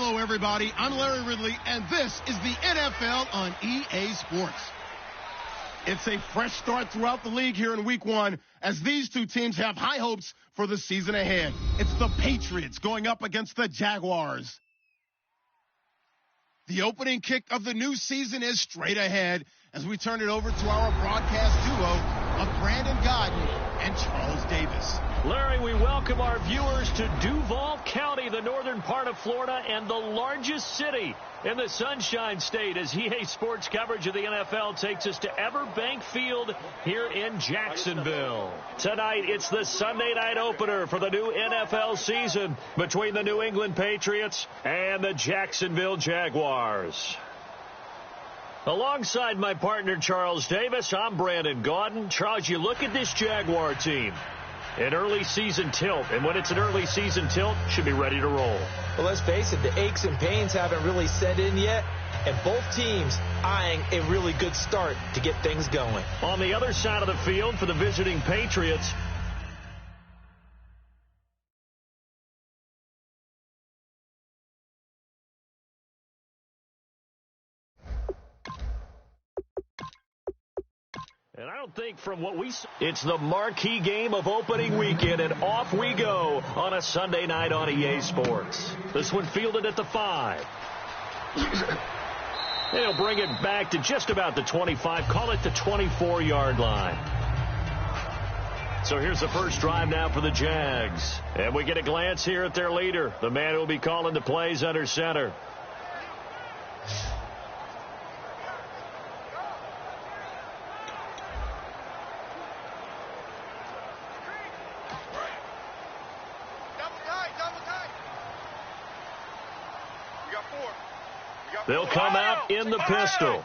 Hello, everybody. I'm Larry Ridley, and this is the NFL on EA Sports. It's a fresh start throughout the league here in Week 1 as these two teams have high hopes for the season ahead. It's the Patriots going up against the Jaguars. The opening kick of the new season is straight ahead as we turn it over to our broadcast duo of Brandon Godden and Charles Davis. Larry, we welcome our viewers to Duval County, the northern part of Florida, and the largest city in the Sunshine State as EA Sports coverage of the NFL takes us to Everbank Field here in Jacksonville. Tonight, it's the Sunday night opener for the new NFL season between the New England Patriots and the Jacksonville Jaguars. Alongside my partner, Charles Davis, I'm Brandon Gaudin. Charles, you look at this Jaguar team. An early season tilt, and when it's an early season tilt, should be ready to roll. Well, let's face it, the aches and pains haven't really set in yet, and both teams eyeing a really good start to get things going. On the other side of the field for the visiting Patriots, and I don't think from what we see, it's the marquee game of opening weekend, and off we go on a Sunday night on EA Sports. This one fielded at the 5. They'll bring it back to just about the 25, call it the 24-yard line. So here's the first drive now for the Jags. And we get a glance here at their leader, the man who will be calling the plays under center. They'll come out in the pistol.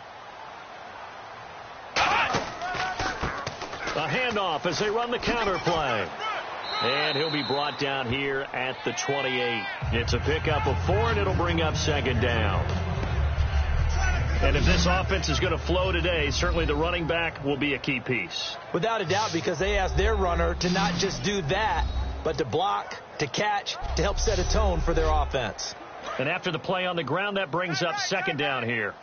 A handoff as they run the counter play. And he'll be brought down here at the 28. It's a pickup of 4, and it'll bring up second down. And if this offense is going to flow today, certainly the running back will be a key piece. Without a doubt, because they asked their runner to not just do that, but to block, to catch, to help set a tone for their offense. And after the play on the ground, that brings up second down here.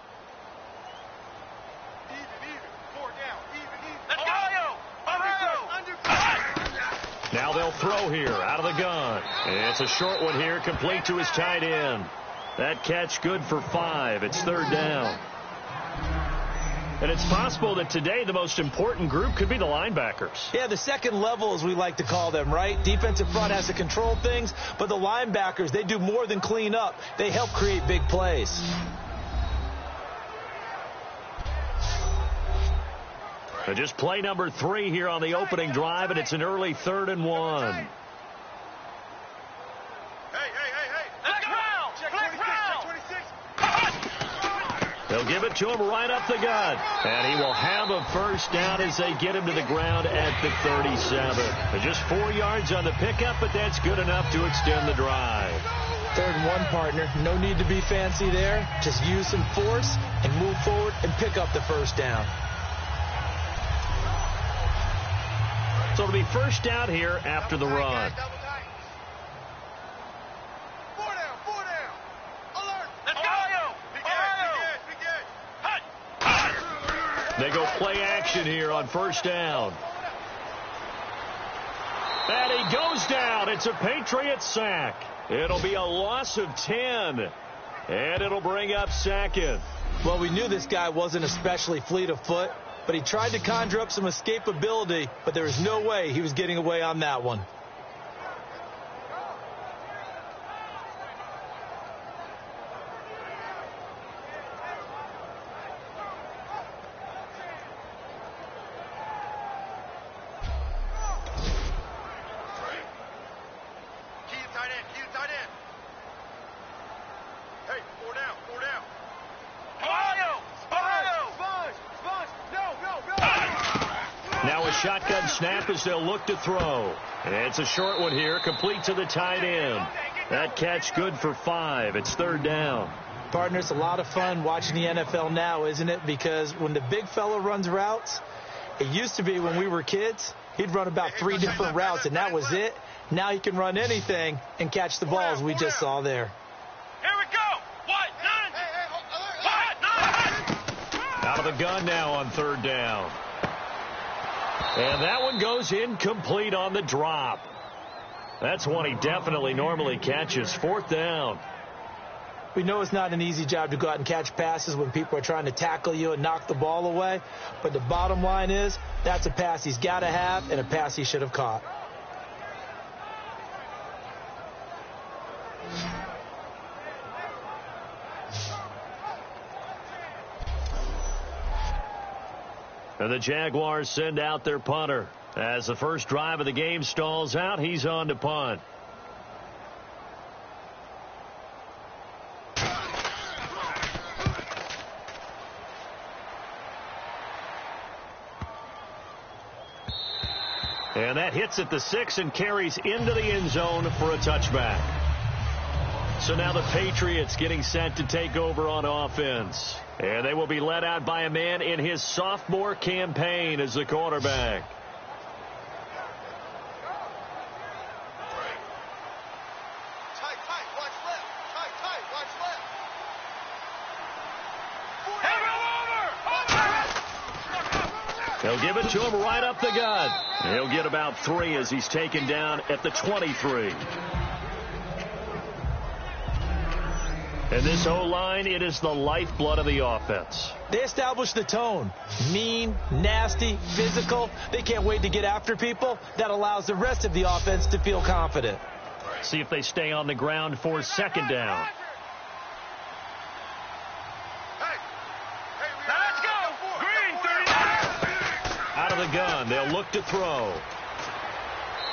Now they'll throw here out of the gun. And it's a short one here, complete to his tight end. That catch good for 5. It's third down. And it's possible that today the most important group could be the linebackers. Yeah, the second level, as we like to call them, right? Defensive front has to control things, but the linebackers, they do more than clean up. They help create big plays. So just play number 3 here on the opening drive, and it's an early 3rd and 1. They'll give it to him right up the gut. And he will have a first down as they get him to the ground at the 37. Just 4 yards on the pickup, but that's good enough to extend the drive. 3rd and 1, partner. No need to be fancy there. Just use some force and move forward and pick up the first down. So it'll be first down here after the run. They go play action here on first down. And he goes down. It's a Patriot sack. It'll be a loss of 10. And it'll bring up second. Well, we knew this guy wasn't especially fleet of foot, but he tried to conjure up some escapability, but there was no way he was getting away on that one. Shotgun snap as they'll look to throw. And it's a short one here, complete to the tight end. That catch good for 5. It's third down. Partner, it's a lot of fun watching the NFL now, isn't it? Because when the big fella runs routes, it used to be when we were kids, he'd run about 3 different routes, and that was it. Now he can run anything and catch the balls we just saw there. Here we go. the gun now on third down. And that one goes incomplete on the drop. That's one he definitely normally catches. Fourth down. We know it's not an easy job to go out and catch passes when people are trying to tackle you and knock the ball away. But the bottom line is that's a pass he's got to have and a pass he should have caught. And the Jaguars send out their punter. As the first drive of the game stalls out, he's on to punt. And that hits at the 6 and carries into the end zone for a touchback. So now the Patriots getting set to take over on offense. And they will be led out by a man in his sophomore campaign as the quarterback. They'll give it to him right up the gut. He'll get about 3 as he's taken down at the 23. And this O-line, it is the lifeblood of the offense. They establish the tone. Mean, nasty, physical. They can't wait to get after people. That allows the rest of the offense to feel confident. See if they stay on the ground for second down. Out of the gun, they'll look to throw.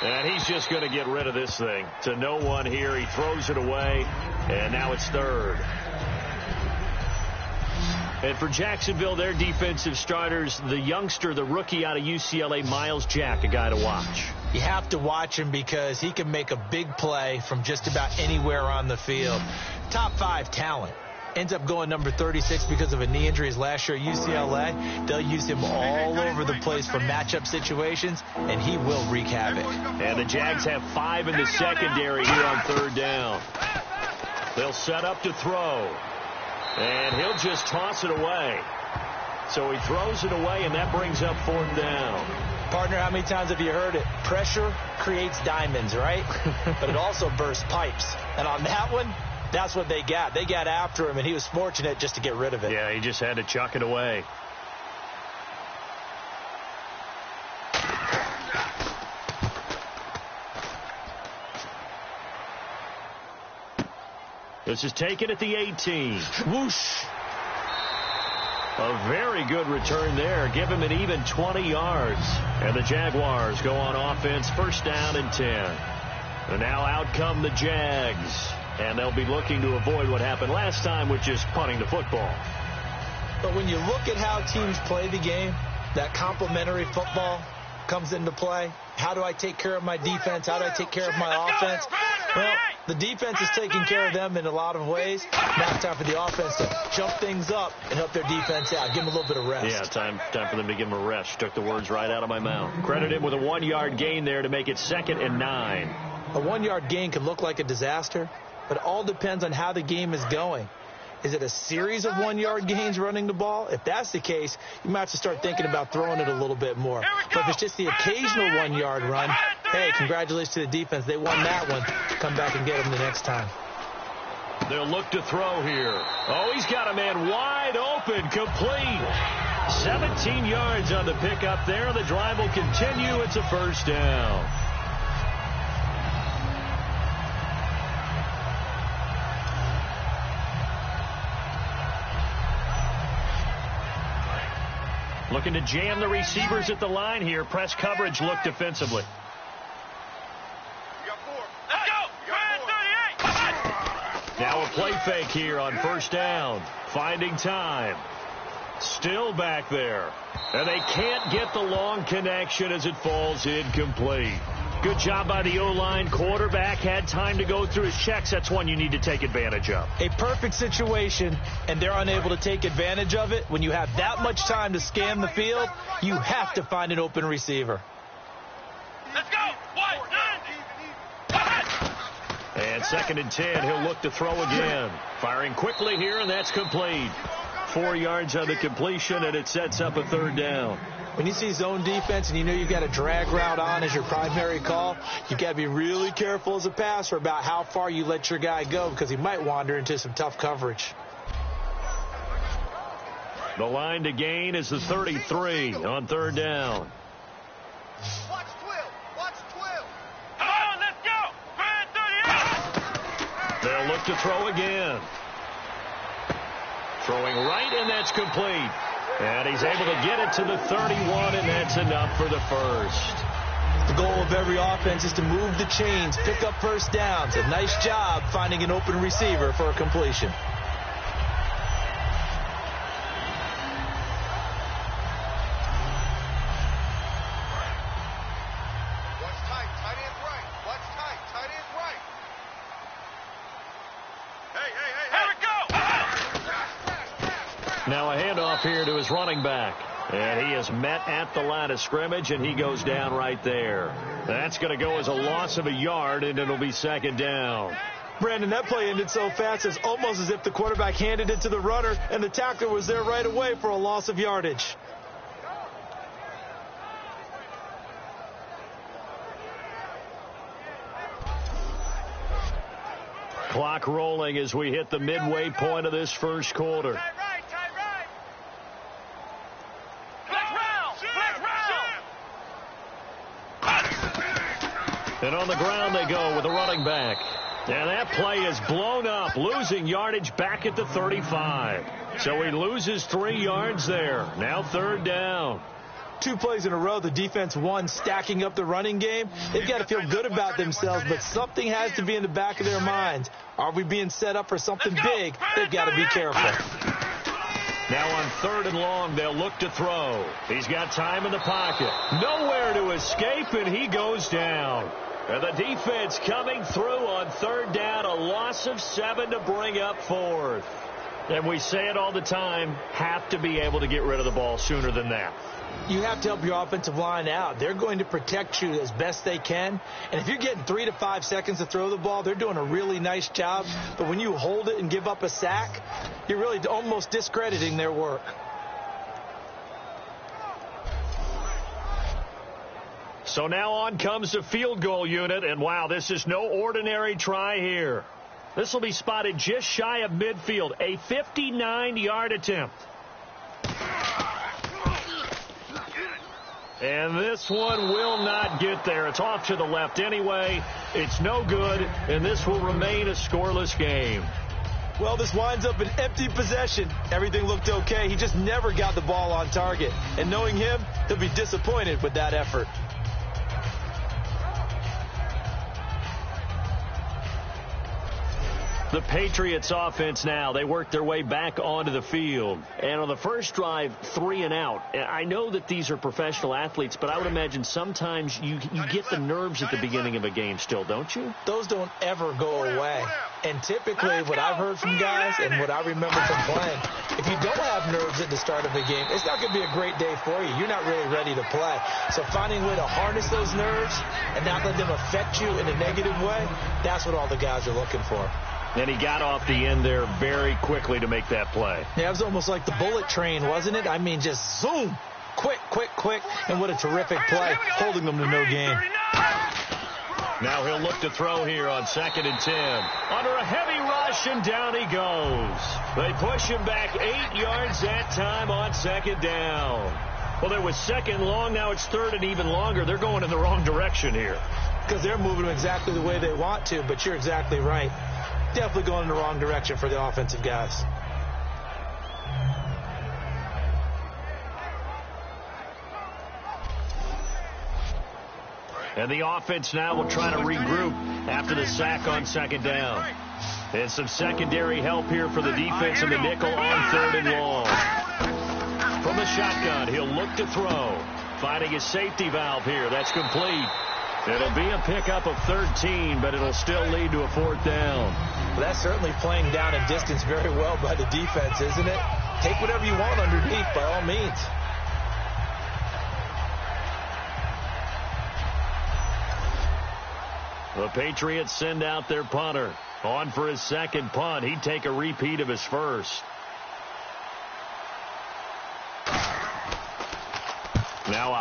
And he's just going to get rid of this thing. To no one here. He throws it away. And now it's third. And for Jacksonville, their defensive starters, the youngster, the rookie out of UCLA, Miles Jack, a guy to watch. You have to watch him because he can make a big play from just about anywhere on the field. Top 5 talent. Ends up going number 36 because of a knee injury his last year at UCLA. They'll use him all over the place for matchup situations, and he will wreak havoc. And the Jags have 5 in the secondary here on third down. They'll set up to throw. And he'll just toss it away. So he throws it away, and that brings up fourth down. Partner, how many times have you heard it? Pressure creates diamonds, right? But it also bursts pipes. And on that one, that's what they got. They got after him, and he was fortunate just to get rid of it. Yeah, he just had to chuck it away. This is taken at the 18. Whoosh. A very good return there. Give him an even 20 yards. And the Jaguars go on offense, first down and 10. And now out come the Jags. And they'll be looking to avoid what happened last time, which is punting the football. But when you look at how teams play the game, that complementary football comes into play. How do I take care of my defense? How do I take care of my offense? Well, the defense is taking care of them in a lot of ways. Now it's time for the offense to jump things up and help their defense out. Give them a little bit of rest. Yeah, time for them to give them a rest. Took the words right out of my mouth. Credit him with a 1-yard gain there to make it 2nd and 9. A 1-yard gain can look like a disaster, but it all depends on how the game is going. Is it a series of 1-yard gains running the ball? If that's the case, you might have to start thinking about throwing it a little bit more. But if it's just the occasional 1-yard run, hey, congratulations to the defense. They won that one. Come back and get them the next time. They'll look to throw here. Oh, he's got a man wide open, complete. 17 yards on the pickup there. The drive will continue. It's a first down. Looking to jam the receivers at the line here. Press coverage look defensively. Now a play fake here on first down. Finding time. Still back there. And they can't get the long connection as it falls incomplete. Good job by the O-line. Quarterback had time to go through his checks. That's one you need to take advantage of. A perfect situation, and they're unable to take advantage of it. When you have that much time to scan the field, you have to find an open receiver. Let's go. 1, 2. And 2nd and 10. He'll look to throw again. Firing quickly here, and that's complete. 4 yards on the completion, and it sets up a 3rd down. When you see zone defense and you know you've got a drag route on as your primary call, you've got to be really careful as a passer about how far you let your guy go because he might wander into some tough coverage. The line to gain is the 33 on 3rd down. Watch 12. Watch 12. Come on, let's go. They'll look to throw again. Throwing right, and that's complete. And he's able to get it to the 31, and that's enough for the first. The goal of every offense is to move the chains, pick up first downs. A nice job finding an open receiver for a completion. Watch tight. Tight end right. Watch tight. Tight end right. Hey. Here we go. Now a handoff here to his running back. And he is met at the line of scrimmage, and he goes down right there. That's going to go as a loss of a yard, and it'll be 2nd down. Brandon, that play ended so fast, it's almost as if the quarterback handed it to the runner, and the tackler was there right away for a loss of yardage. Clock rolling as we hit the midway point of this first quarter. And on the ground they go with a running back. And that play is blown up, losing yardage back at the 35. So he loses 3 yards there. Now 3rd down. 2 plays in a row, the defense won, stacking up the running game. They've got to feel good about themselves, but something has to be in the back of their minds. Are we being set up for something big? They've got to be careful. Now on 3rd and long, they'll look to throw. He's got time in the pocket. Nowhere to escape, and he goes down. And the defense coming through on 3rd down, a loss of 7 to bring up 4th. And we say it all the time, have to be able to get rid of the ball sooner than that. You have to help your offensive line out. They're going to protect you as best they can. And if you're getting 3 to 5 seconds to throw the ball, they're doing a really nice job. But when you hold it and give up a sack, you're really almost discrediting their work. So now on comes the field goal unit, and wow, this is no ordinary try here. This will be spotted just shy of midfield, a 59-yard attempt. And this one will not get there. It's off to the left anyway. It's no good, and this will remain a scoreless game. Well, this winds up an empty possession. Everything looked okay. He just never got the ball on target. And knowing him, he'll be disappointed with that effort. The Patriots offense now, they work their way back onto the field. And on the first drive, 3 and out. I know that these are professional athletes, but I would imagine sometimes you get the nerves at the beginning of a game still, don't you? Those don't ever go away. And typically what I've heard from guys and what I remember from playing, if you don't have nerves at the start of a game, it's not going to be a great day for you. You're not really ready to play. So finding a way to harness those nerves and not let them affect you in a negative way, that's what all the guys are looking for. And he got off the end there very quickly to make that play. Yeah, it was almost like the bullet train, wasn't it? I mean, just zoom, quick, and what a terrific play, holding them to no gain. Now he'll look to throw here on 2nd and 10. Under a heavy rush, and down he goes. They push him back 8 yards that time on 2nd down. Well, there was 2nd long, now it's 3rd and even longer. They're going in the wrong direction here. Because they're moving exactly the way they want to, but you're exactly right. Definitely going in the wrong direction for the offensive guys. And the offense now will try to regroup after the sack on 2nd down. And some secondary help here for the defense in the nickel on 3rd and long. From the shotgun, he'll look to throw. Finding his safety valve here. That's complete. It'll be a pickup of 13, but it'll still lead to a 4th down. Well, that's certainly playing down and distance very well by the defense, isn't it? Take whatever you want underneath, by all means. The Patriots send out their punter. On for his 2nd punt. He'd take a repeat of his first.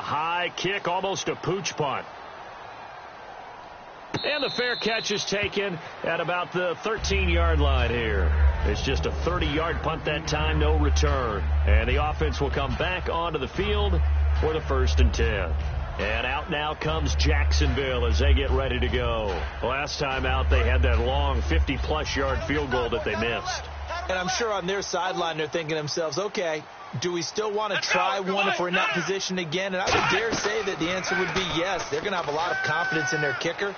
high kick, almost a pooch punt. And the fair catch is taken at about the 13-yard line here. It's just a 30-yard punt that time, no return. And the offense will come back onto the field for the 1st and 10. And out now comes Jacksonville as they get ready to go. Last time out, they had that long 50-plus yard field goal that they missed. And I'm sure on their sideline they're thinking to themselves, okay, do we still want to try one if we're in that position again? And I would dare say that the answer would be yes. They're going to have a lot of confidence in their kicker.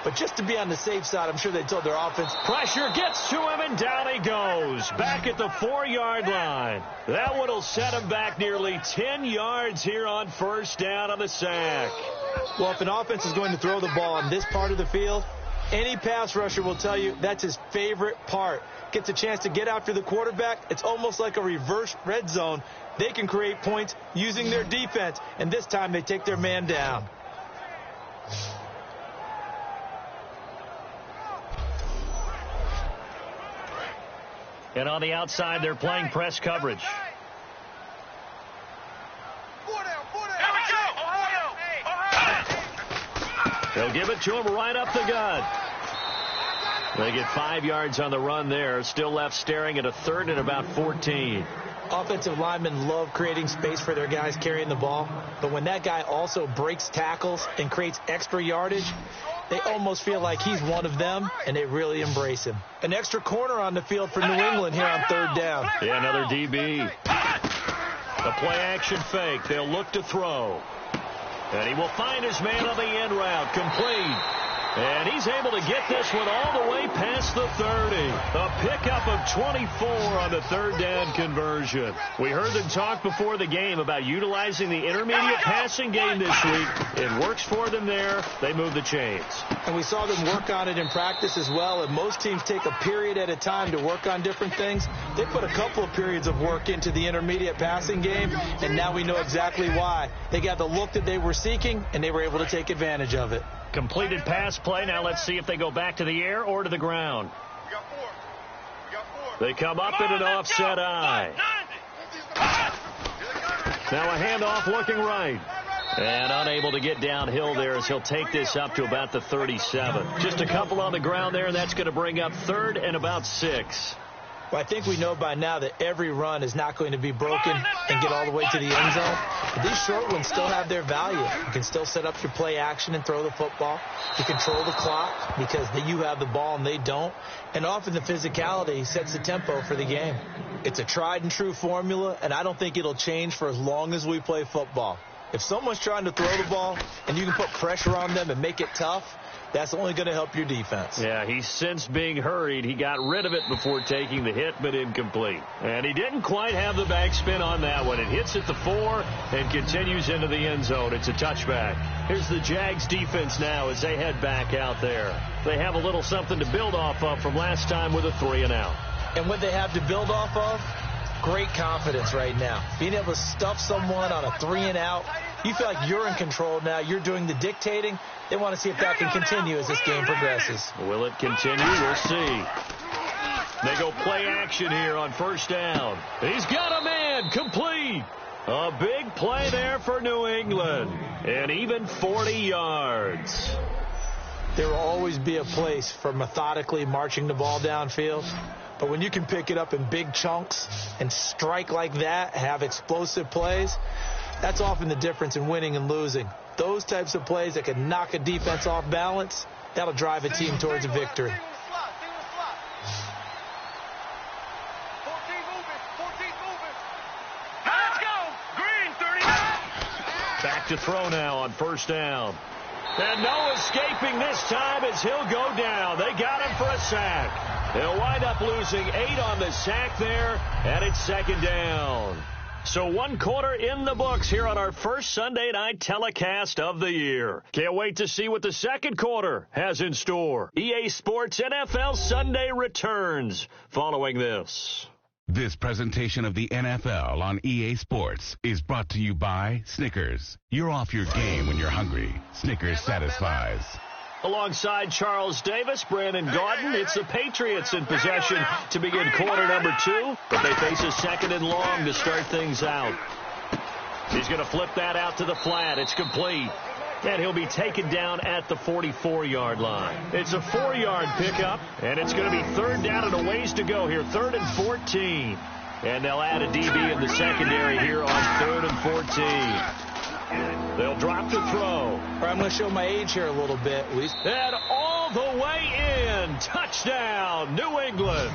But just to be on the safe side, I'm sure they told their offense. Pressure gets to him, and down he goes. Back at the 4-yard line. That one will set him back nearly 10 yards here on 1st down on the sack. Well, if an offense is going to throw the ball on this part of the field, any pass rusher will tell you that's his favorite part. Gets a chance to get after the quarterback. It's almost like a reverse red zone. They can create points using their defense, and this time they take their man down. And on the outside, they're playing press coverage. They'll give it to him right up the gut. They get 5 yards on the run there. Still left staring at a 3rd and about 14. Offensive linemen love creating space for their guys carrying the ball. But when that guy also breaks tackles and creates extra yardage, they almost feel like he's one of them, and they really embrace him. An extra corner on the field for New England here on 3rd down. Yeah, another DB. A play-action fake. They'll look to throw. And he will find his man on the end route. Complete. And he's able to get this one all the way past the 30. A pickup of 24 on the 3rd down conversion. We heard them talk before the game about utilizing the intermediate passing game this week. It works for them there. They move the chains. And we saw them work on it in practice as well. And most teams take a period at a time to work on different things. They put a couple of periods of work into the intermediate passing game, and now we know exactly why. They got the look that they were seeking, and they were able to take advantage of it. Completed pass play. Now let's see if they go back to the air or to the ground. They come up in an offset eye. Now a handoff looking right. And unable to get downhill there as he'll take this up to about the 37. Just a couple on the ground there, and that's going to bring up 3rd and about 6. Well, I think we know by now that every run is not going to be broken and get all the way to the end zone. But these short ones still have their value. You can still set up your play action and throw the football. You control the clock because you have the ball and they don't. And often the physicality sets the tempo for the game. It's a tried and true formula, and I don't think it'll change for as long as we play football. If someone's trying to throw the ball and you can put pressure on them and make it tough, that's only going to help your defense. Yeah, he's since being hurried. He got rid of it before taking the hit, but incomplete. And he didn't quite have the backspin on that one. It hits at the 4 and continues into the end zone. It's a touchback. Here's the Jags defense now as they head back out there. They have a little something to build off of from last time with a 3-and-out. And what they have to build off of? Great confidence right now. Being able to stuff someone on a 3-and-out, you feel like you're in control now. You're doing the dictating. They want to see if that can continue as this game progresses. Will it continue? We'll see. They go play action here on 1st down. He's got a man. Complete. A big play there for New England. And even 40 yards. There will always be a place for methodically marching the ball downfield. But when you can pick it up in big chunks and strike like that, have explosive plays, that's often the difference in winning and losing. Those types of plays that can knock a defense off balance, that'll drive a team towards a victory. Back to throw now on 1st down. And no escaping this time as he'll go down. They got him for a sack. They'll wind up losing 8 on the sack there, and it's 2nd down. So 1 quarter in the books here on our first Sunday night telecast of the year. Can't wait to see what the 2nd quarter has in store. EA Sports NFL Sunday returns following this. This presentation of the NFL on EA Sports is brought to you by Snickers. You're off your game when you're hungry. Snickers satisfies. Alongside Charles Davis, Brandon Gaudin, it's the Patriots in possession to begin quarter number 2, but they face a 2nd and long to start things out. He's going to flip that out to the flat. It's complete. And he'll be taken down at the 44-yard line. It's a 4-yard pickup, and it's going to be third down and a ways to go here. 3rd and 14. And they'll add a DB in the secondary here on 3rd and 14. They'll drop to throw. I'm going to show my age here a little bit. And all the way in. Touchdown, New England.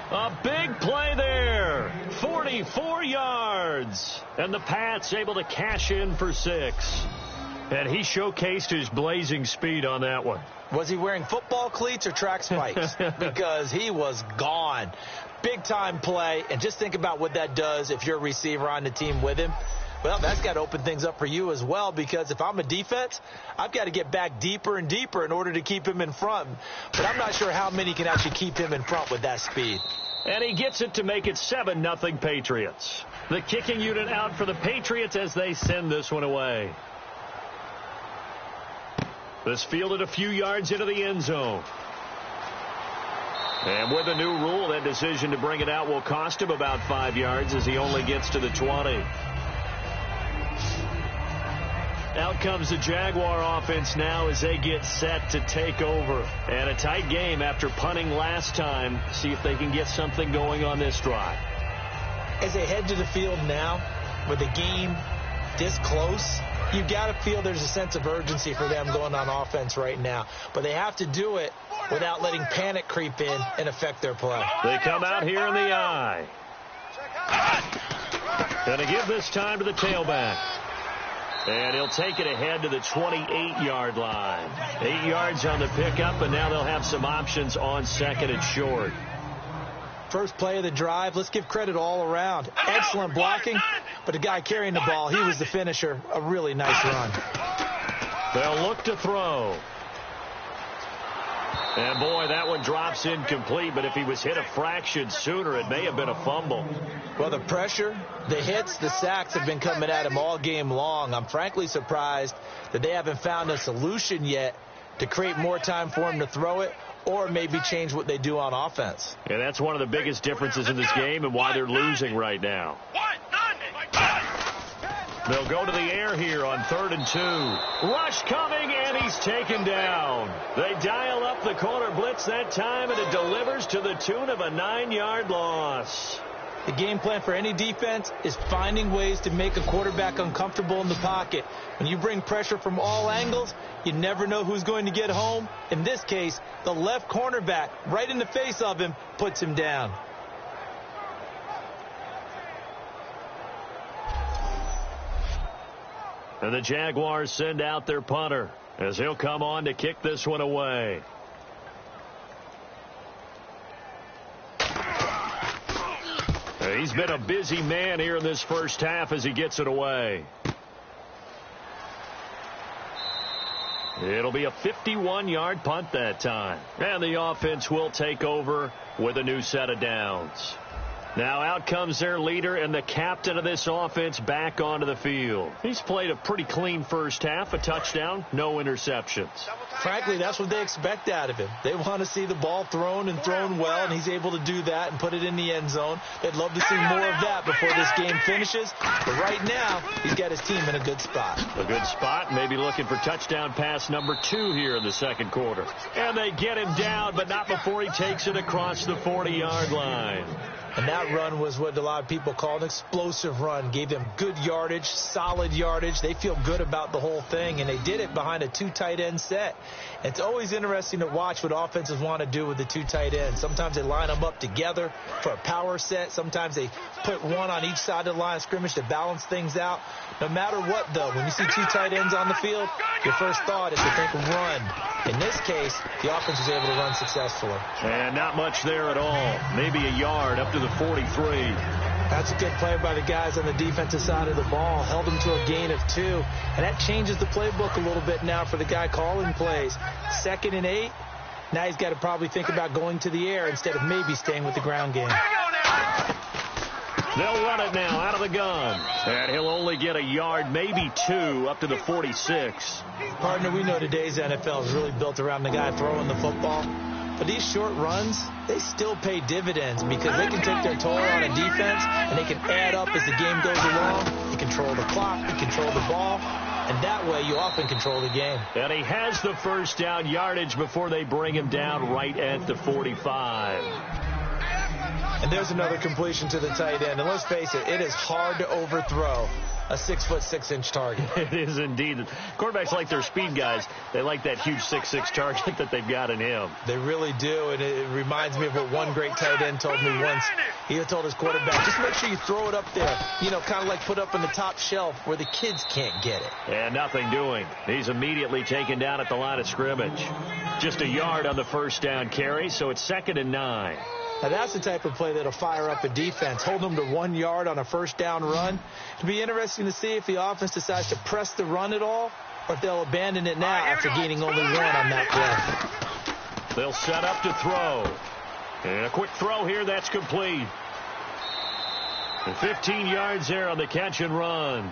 A big play there. 44 yards. And the Pats able to cash in for 6. And he showcased his blazing speed on that one. Was he wearing football cleats or track spikes? Because he was gone. Big-time play. And just think about what that does if you're a receiver on the team with him. Well, that's got to open things up for you as well, because if I'm a defense, I've got to get back deeper and deeper in order to keep him in front. But I'm not sure how many can actually keep him in front with that speed. And he gets it to make it 7-0 Patriots. The kicking unit out for the Patriots as they send this one away. This fielded a few yards into the end zone. And with a new rule, that decision to bring it out will cost him about 5 yards as he only gets to the 20. Out comes the Jaguar offense now as they get set to take over. And a tight game after punting last time. See if they can get something going on this drive. As they head to the field now, with the game this close, you've got to feel there's a sense of urgency for them going on offense right now. But they have to do it without letting panic creep in and affect their play. They come out here in the eye. Going to give this time to the tailback. And he'll take it ahead to the 28-yard line. 8 yards on the pickup, and now they'll have some options on 2nd and short. First play of the drive, let's give credit all around. Excellent blocking, but the guy carrying the ball, he was the finisher. A really nice run. They'll look to throw. And, boy, that one drops incomplete, but if he was hit a fraction sooner, it may have been a fumble. Well, the pressure, the hits, the sacks have been coming at him all game long. I'm frankly surprised that they haven't found a solution yet to create more time for him to throw it or maybe change what they do on offense. Yeah, that's one of the biggest differences in this game and why they're losing right now. They'll go to the air here on 3rd and 2. Rush coming, and he's taken down. They dial up the corner blitz that time, and it delivers to the tune of a 9-yard loss. The game plan for any defense is finding ways to make a quarterback uncomfortable in the pocket. When you bring pressure from all angles, you never know who's going to get home. In this case, the left cornerback, right in the face of him, puts him down. And the Jaguars send out their punter as he'll come on to kick this one away. He's been a busy man here in this first half as he gets it away. It'll be a 51-yard punt that time. And the offense will take over with a new set of downs. Now out comes their leader and the captain of this offense back onto the field. He's played a pretty clean first half, a touchdown, no interceptions. Frankly, that's what they expect out of him. They want to see the ball thrown and thrown well, and he's able to do that and put it in the end zone. They'd love to see more of that before this game finishes. But right now, he's got his team in a good spot. A good spot, maybe looking for touchdown pass number 2 here in the second quarter. And they get him down, but not before he takes it across the 40-yard line. And that run was what a lot of people call an explosive run. Gave them good yardage, solid yardage. They feel good about the whole thing, and they did it behind a 2 tight end set. It's always interesting to watch what offenses want to do with the 2 tight ends. Sometimes they line them up together for a power set. Sometimes they put one on each side of the line of scrimmage to balance things out. No matter what, though, when you see 2 tight ends on the field, your first thought is to think run. In this case, the offense was able to run successfully. And not much there at all. Maybe a yard up to the 43. That's a good play by the guys on the defensive side of the ball. Held them to a gain of 2. And that changes the playbook a little bit now for the guy calling plays. 2nd and 8. Now he's got to probably think about going to the air instead of maybe staying with the ground game. They'll run it now out of the gun. And he'll only get a yard, maybe 2, up to the 46. Partner, we know today's NFL is really built around the guy throwing the football. But these short runs, they still pay dividends because they can take their toll on a defense and they can add up as the game goes along. You control the clock, you control the ball, and that way you often control the game. And he has the first down yardage before they bring him down right at the 45. And there's another completion to the tight end. And let's face it, it is hard to overthrow a 6'6" target. It is indeed. Quarterbacks like their speed guys. They like that huge 6'6" target that they've got in him. They really do, and it reminds me of what one great tight end told me once. He told his quarterback, just make sure you throw it up there, you know, kind of like put up on the top shelf where the kids can't get it. And nothing doing. He's immediately taken down at the line of scrimmage. Just a yard on the first down carry, so it's 2nd and 9. Now, that's the type of play that'll fire up a defense. Hold them to 1 yard on a first down run. It'll be interesting to see if the offense decides to press the run at all or if they'll abandon it now after gaining only 1 on that play. They'll set up to throw. And a quick throw here. That's complete. And 15 yards there on the catch and run.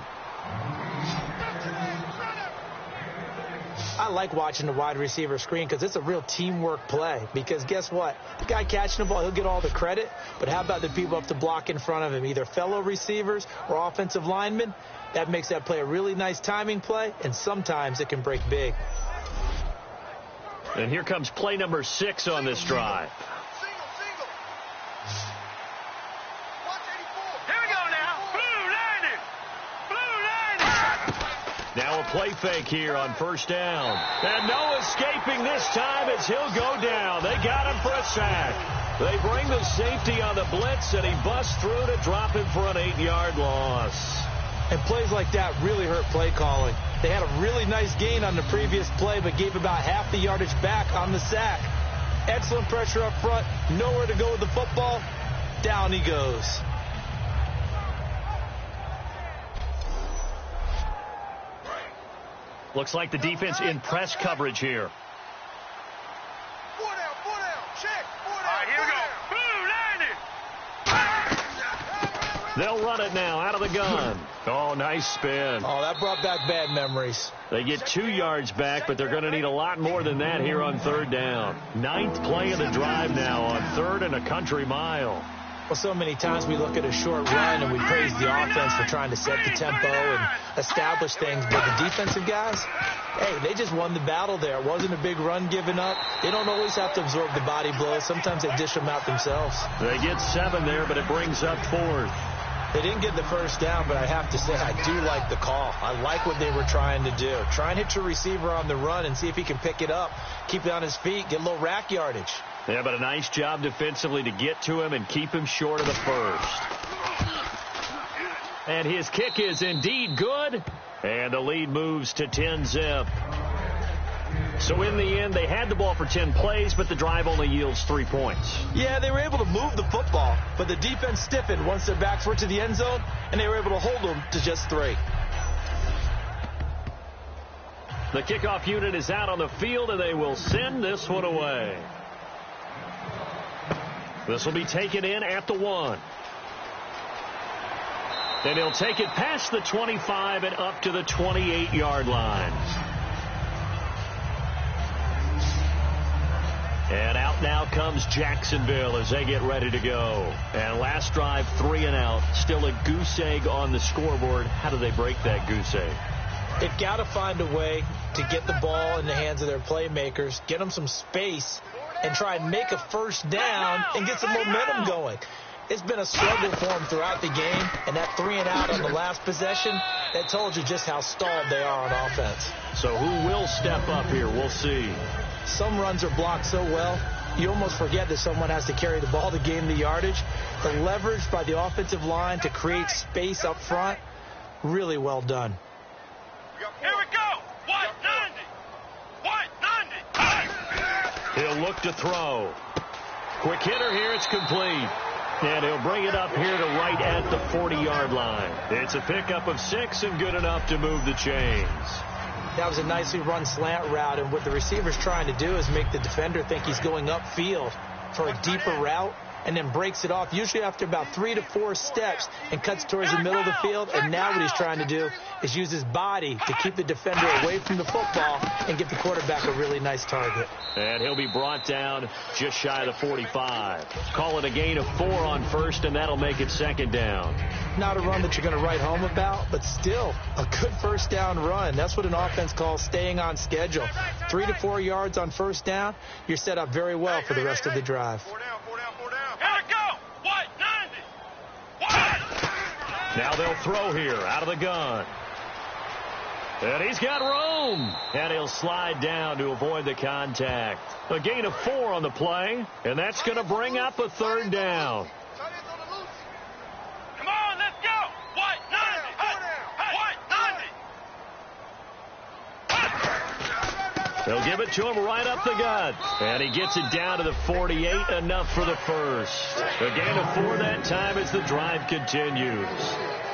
I like watching the wide receiver screen because it's a real teamwork play. Because guess what? The guy catching the ball, he'll get all the credit. But how about the people up to block in front of him, either fellow receivers or offensive linemen? That makes that play a really nice timing play, and sometimes it can break big. And here comes play number 6 on this drive. Now a play fake here on first down. And no escaping this time as he'll go down. They got him for a sack. They bring the safety on the blitz, and he busts through to drop him for an 8-yard loss. And plays like that really hurt play calling. They had a really nice gain on the previous play, but gave about half the yardage back on the sack. Excellent pressure up front. Nowhere to go with the football. Down he goes. Looks like the defense in press coverage here. They'll run it now out of the gun. Oh, nice spin. Oh, that brought back bad memories. They get 2 yards back, but they're going to need a lot more than that here on 3rd down. 9th play of the drive now on 3rd and a country mile. Well, so many times we look at a short run and we praise the offense for trying to set the tempo and establish things. But the defensive guys, hey, they just won the battle there. It wasn't a big run given up. They don't always have to absorb the body blows. Sometimes they dish them out themselves. They get 7 there, but it brings up 4th. They didn't get the first down, but I have to say I do like the call. I like what they were trying to do. Try and hit your receiver on the run and see if he can pick it up, keep it on his feet, get a little rack yardage. Yeah, but a nice job defensively to get to him and keep him short of the first. And his kick is indeed good. And the lead moves to 10-zip. So in the end, they had the ball for 10 plays, but the drive only yields 3 points. Yeah, they were able to move the football, but the defense stiffened once their backs were to the end zone, and they were able to hold them to just 3. The kickoff unit is out on the field, and they will send this one away. This will be taken in at the 1. And he'll take it past the 25 and up to the 28-yard line. And out now comes Jacksonville as they get ready to go. And last drive, 3 and out. Still a goose egg on the scoreboard. How do they break that goose egg? They've got to find a way to get the ball in the hands of their playmakers, get them some space, and try and make a first down and get some momentum going. It's been a struggle for them throughout the game, and that 3 and out on the last possession, that told you just how stalled they are on offense. So who will step up here? We'll see. Some runs are blocked so well, you almost forget that someone has to carry the ball to gain the yardage. The leverage by the offensive line to create space up front, really well done. Here we go. 190. 190. He'll look to throw. Quick hitter here. It's complete. And he'll bring it up here to right at the 40-yard line. It's a pickup of 6 and good enough to move the chains. That was a nicely run slant route, and what the receiver's trying to do is make the defender think he's going upfield for a deeper route, and then breaks it off, usually after about 3 to 4 steps, and cuts towards the middle of the field. And now what he's trying to do is use his body to keep the defender away from the football and give the quarterback a really nice target. And he'll be brought down just shy of the 45. Call it a gain of 4 on first, and that'll make it second down. Not a run that you're going to write home about, but still a good first down run. That's what an offense calls staying on schedule. 3 to 4 yards on first down, you're set up very well for the rest of the drive. 4 down. Here we go. What? 90. What? Now they'll throw here out of the gun. And he's got room. And he'll slide down to avoid the contact. A gain of 4 on the play, and that's going to bring up a third down. Come on, let's go. What? 90. What? 90. They'll give it to him right up the gut. And he gets it down to the 48, enough for the first. A gain of 4 that time as the drive continues.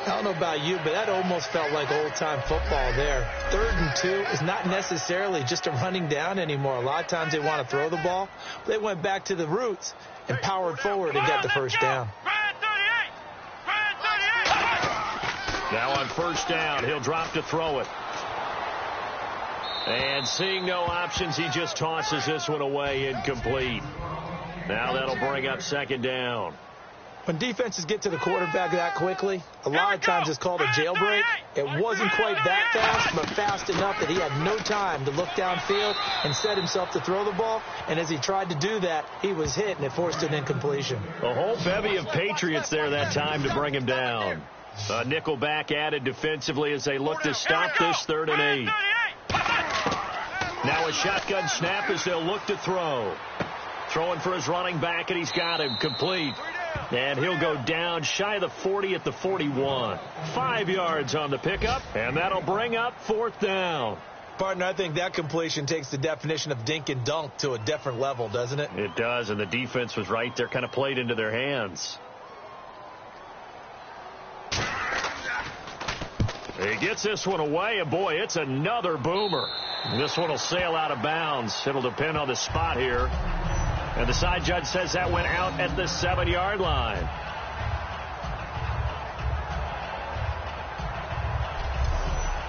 I don't know about you, but that almost felt like old-time football there. 3rd and 2 is not necessarily just a running down anymore. A lot of times they want to throw the ball. They went back to the roots and powered forward and got the first down. Now on first down, he'll drop to throw it. And seeing no options, he just tosses this one away, incomplete. Now that'll bring up second down. When defenses get to the quarterback that quickly, a lot of times it's called a jailbreak. It wasn't quite that fast, but fast enough that he had no time to look downfield and set himself to throw the ball. And as he tried to do that, he was hit, and it forced an incompletion. A whole bevy of Patriots there that time to bring him down. A nickel back added defensively as they look to stop this 3rd and 8. Now a shotgun snap as they'll look to throw. Throwing for his running back, and he's got him complete. And he'll go down shy of the 40 at the 41. 5 yards on the pickup, and that'll bring up 4th down. Partner, I think that completion takes the definition of dink and dunk to a different level, doesn't it? It does, and the defense was right there, kind of played into their hands. He gets this one away, and boy, it's another boomer. This one will sail out of bounds. It'll depend on the spot here. And the side judge says that went out at the 7-yard line.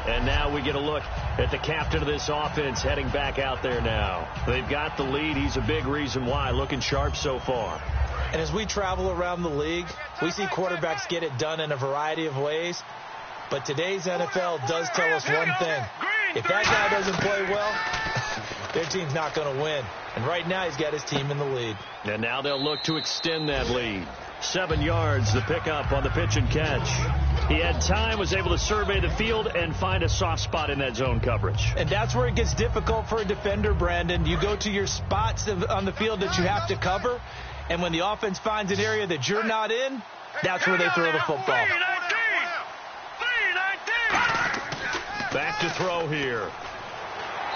And now we get a look at the captain of this offense heading back out there now. They've got the lead. He's a big reason why. Looking sharp so far. And as we travel around the league, we see quarterbacks get it done in a variety of ways. But today's NFL does tell us one thing. If that guy doesn't play well, their team's not going to win. And right now he's got his team in the lead. And now they'll look to extend that lead. 7 yards, the pickup on the pitch and catch. He had time, was able to survey the field and find a soft spot in that zone coverage. And that's where it gets difficult for a defender, Brandon. You go to your spots on the field that you have to cover, and when the offense finds an area that you're not in, that's where they throw the football. Back to throw here.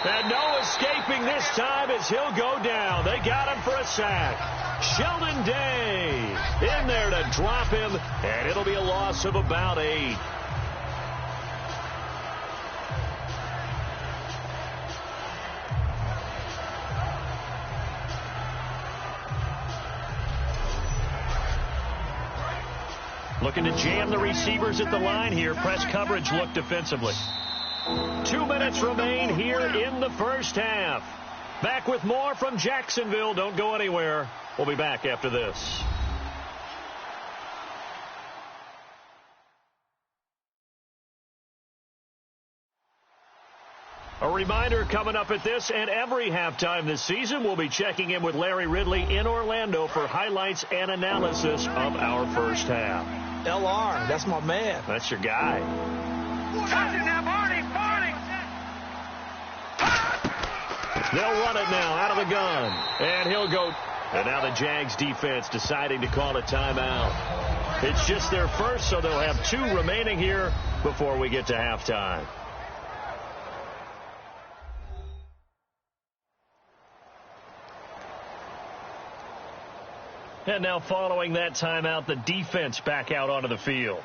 And no escaping this time as he'll go down. They got him for a sack. Sheldon Day in there to drop him, and it'll be a loss of about 8. Looking to jam the receivers at the line here. Press coverage look defensively. 2 minutes remain here in the first half. Back with more from Jacksonville. Don't go anywhere. We'll be back after this. A reminder coming up at this and every halftime this season, we'll be checking in with Larry Ridley in Orlando for highlights and analysis of our first half. LR, that's my man. That's your guy. They'll run it now out of the gun. And he'll go. And now the Jags defense deciding to call a timeout. It's just their first, so they'll have 2 remaining here before we get to halftime. And now following that timeout, the defense back out onto the field.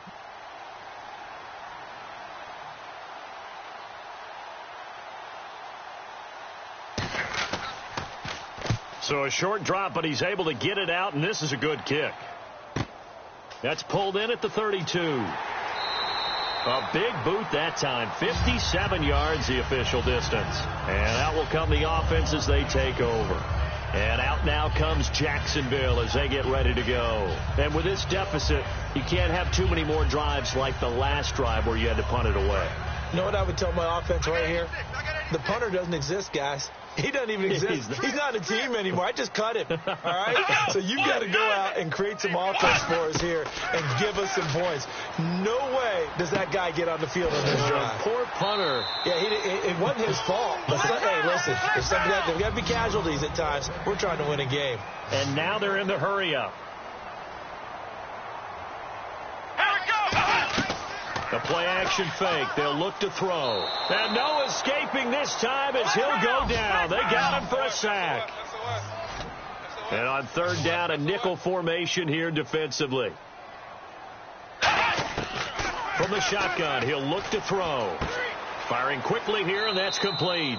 So a short drop, but he's able to get it out, and this is a good kick. That's pulled in at the 32. A big boot that time. 57 yards the official distance. And out will come the offense as they take over. And out now comes Jacksonville as they get ready to go. And with this deficit, you can't have too many more drives like the last drive where you had to punt it away. You know what I would tell my offense right here? The punter doesn't exist, guys. He doesn't even exist. He's not a team anymore. I just cut him. All right? So you've got to go out and create some offense for us here and give us some points. No way does that guy get on the field on this drive. Poor punter. Yeah, it wasn't his fault. But hey, listen, there's got to be casualties at times. We're trying to win a game. And now they're in the hurry-up. The play-action fake. They'll look to throw. And no escaping this time as he'll go down. They got him for a sack. And on third down, a nickel formation here defensively. From the shotgun, he'll look to throw. Firing quickly here, and that's complete.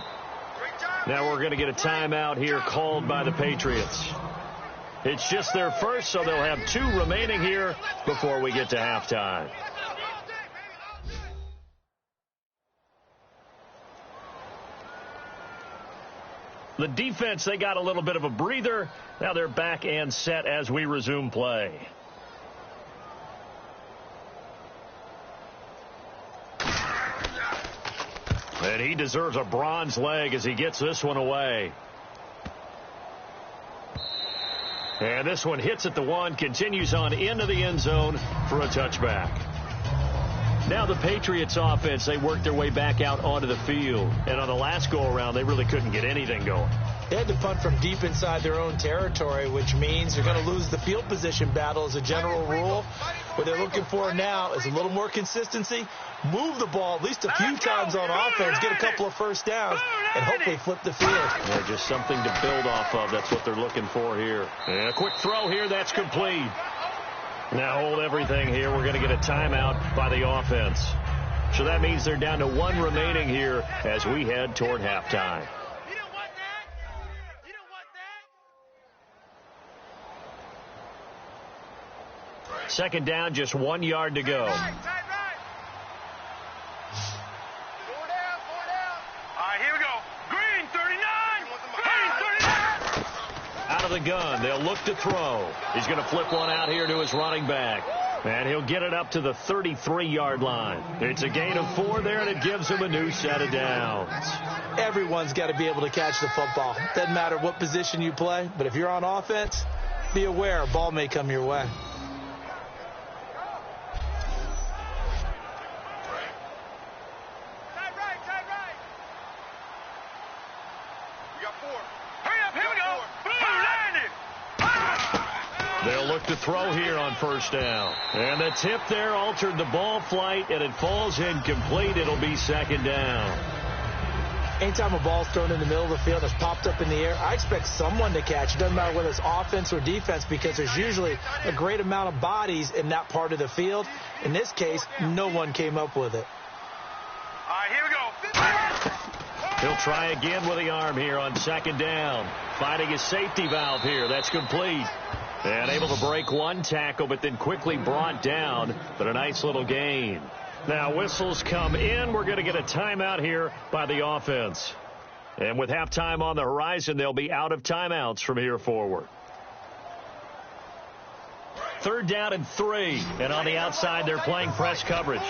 Now we're going to get a timeout here called by the Patriots. It's just their first, so they'll have 2 remaining here before we get to halftime. The defense, they got a little bit of a breather. Now they're back and set as we resume play. And he deserves a bronze leg as he gets this one away. And this one hits at the 1, continues on into the end zone for a touchback. Now the Patriots offense, they worked their way back out onto the field. And on the last go-around, they really couldn't get anything going. They had to punt from deep inside their own territory, which means they're going to lose the field position battle as a general rule. What they're looking for now is a little more consistency, move the ball at least a few times on offense, get a couple of first downs, and hopefully flip the field. Yeah, just something to build off of. That's what they're looking for here. And a quick throw here, that's complete. Now hold everything here. We're going to get a timeout by the offense. So that means they're down to 1 remaining here as we head toward halftime. Second down, just 1 yard to go. Out of the gun, they'll look to throw. He's going to flip one out here to his running back. And he'll get it up to the 33-yard line. It's a gain of 4 there, and it gives him a new set of downs. Everyone's got to be able to catch the football. Doesn't matter what position you play, but if you're on offense, be aware a ball may come your way. They'll look to throw here on first down. And the tip there altered the ball flight, and it falls incomplete. It'll be second down. Anytime a ball's thrown in the middle of the field that's popped up in the air, I expect someone to catch. It doesn't matter whether it's offense or defense because there's usually a great amount of bodies in that part of the field. In this case, no one came up with it. All right, here we go. He'll try again with the arm here on second down. Finding his safety valve here. That's complete. And able to break one tackle, but then quickly brought down. But a nice little gain. Now whistles come in. We're going to get a timeout here by the offense. And with halftime on the horizon, they'll be out of timeouts from here forward. Third down and 3. And on the outside, they're playing press coverage.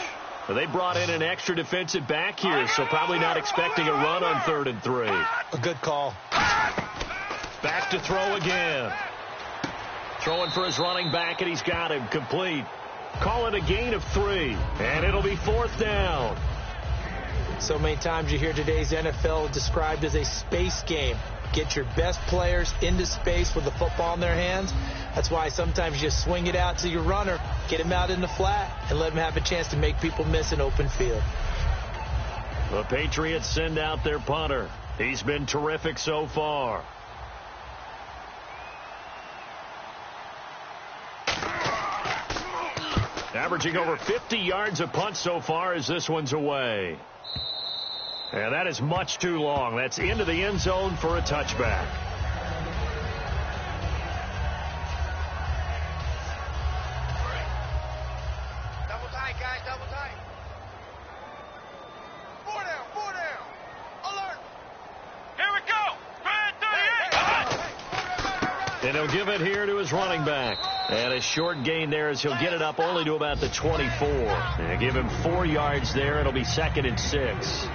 So they brought in an extra defensive back here, so probably not expecting a run on 3rd and 3. A good call. Back to throw again. Throwing for his running back, and he's got him complete. Call it a gain of 3, and it'll be 4th down. So many times you hear today's NFL described as a space game. Get your best players into space with the football in their hands. That's why sometimes you just swing it out to your runner, get him out in the flat, and let him have a chance to make people miss an open field. The Patriots send out their punter. He's been terrific so far. Averaging over 50 yards a punt so far as this one's away. And that is much too long. That's into the end zone for a touchback. And he'll give it here to his running back. And a short gain there as he'll get it up only to about the 24. And give him 4 yards there. It'll be 2nd and 6.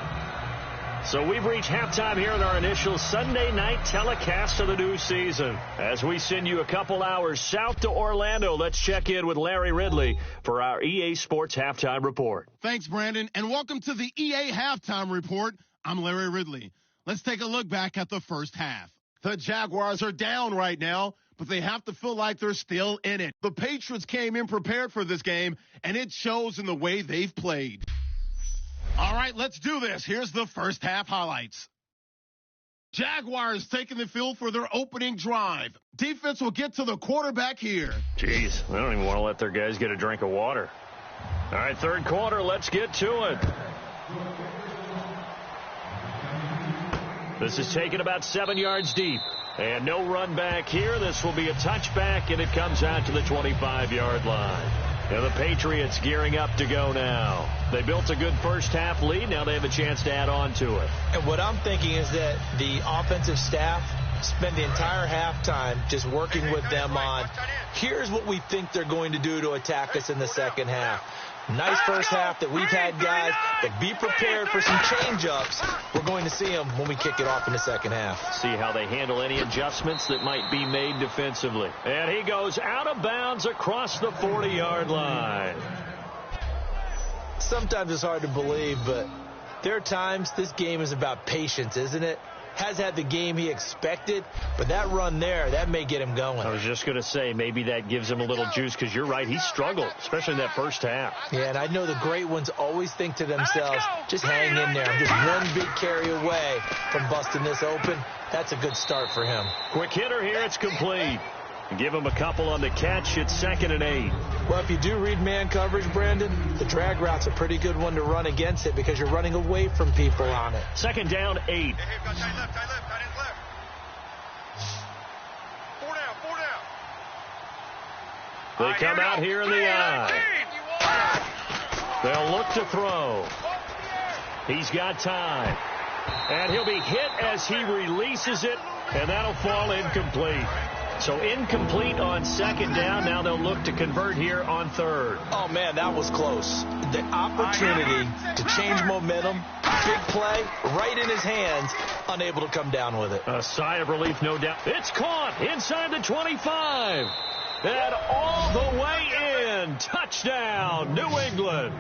So we've reached halftime here in our initial Sunday night telecast of the new season. As we send you a couple hours south to Orlando, let's check in with Larry Ridley for our EA Sports Halftime Report. Thanks, Brandon, and welcome to the EA Halftime Report. I'm Larry Ridley. Let's take a look back at the first half. The Jaguars are down right now, but they have to feel like they're still in it. The Patriots came in prepared for this game, and it shows in the way they've played. All right, let's do this. Here's the first half highlights. Jaguars taking the field for their opening drive. Defense will get to the quarterback here. Jeez, they don't even want to let their guys get a drink of water. All right, third quarter, let's get to it. This is taken about 7 yards deep. And no run back here. This will be a touchback, and it comes out to the 25-yard line. And the Patriots gearing up to go now. They built a good first half lead. Now they have a chance to add on to it. And what I'm thinking is that the offensive staff spend the entire halftime just working with them on, here's what we think they're going to do to attack us in the second half. Nice first half that we've had, guys, but be prepared for some change-ups. We're going to see them when we kick it off in the second half. See how they handle any adjustments that might be made defensively. And he goes out of bounds across the 40-yard line. Sometimes it's hard to believe, but there are times this game is about patience, isn't it? Has had the game he expected, but that run there, that may get him going. I was just going to say, maybe that gives him a little juice, because you're right, he struggled, especially in that first half. Yeah, and I know the great ones always think to themselves, just hang in there. I'm just one big carry away from busting this open. That's a good start for him. Quick hitter here, it's complete. Give him a couple on the catch. It's 2nd and 8. Well, if you do read man coverage, Brandon, the drag route's a pretty good one to run against it because you're running away from people on it. 2nd down, 8. Hey, got tight left. 4 down. They come out here in the eye. They'll look to throw. He's got time. And he'll be hit as he releases it, and that'll fall incomplete. So incomplete on 2nd down. Now they'll look to convert here on 3rd. Oh, man, that was close. The opportunity to change momentum, big play, right in his hands, unable to come down with it. A sigh of relief, no doubt. It's caught inside the 25. And all the way in. Touchdown, New England.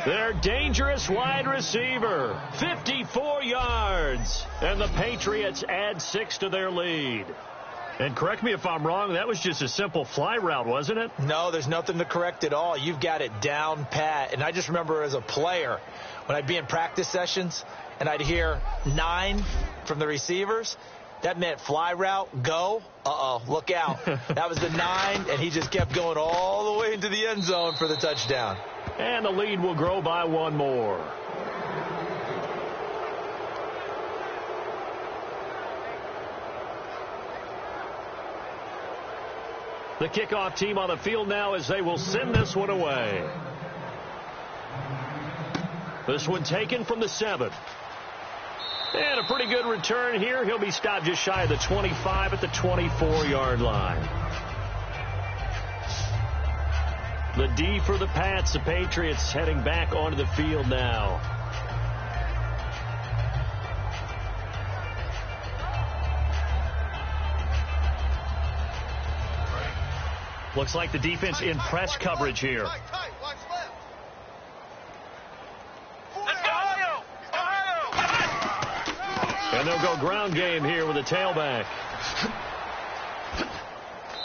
Their dangerous wide receiver. 54 yards. And the Patriots add 6 to their lead. And correct me if I'm wrong, that was just a simple fly route, wasn't it? No, there's nothing to correct at all. You've got it down pat. And I just remember as a player, when I'd be in practice sessions and I'd hear 9 from the receivers, that meant fly route, go. Uh-oh, look out. That was the 9, and he just kept going all the way into the end zone for the touchdown. And the lead will grow by 1 more. The kickoff team on the field now as they will send this one away. This one taken from the 7. And a pretty good return here. He'll be stopped just shy of the 25 at the 24-yard line. The D for the Pats. The Patriots heading back onto the field now. Looks like the defense in press coverage here. Watch left. Let's go! And they'll go ground game here with a tailback.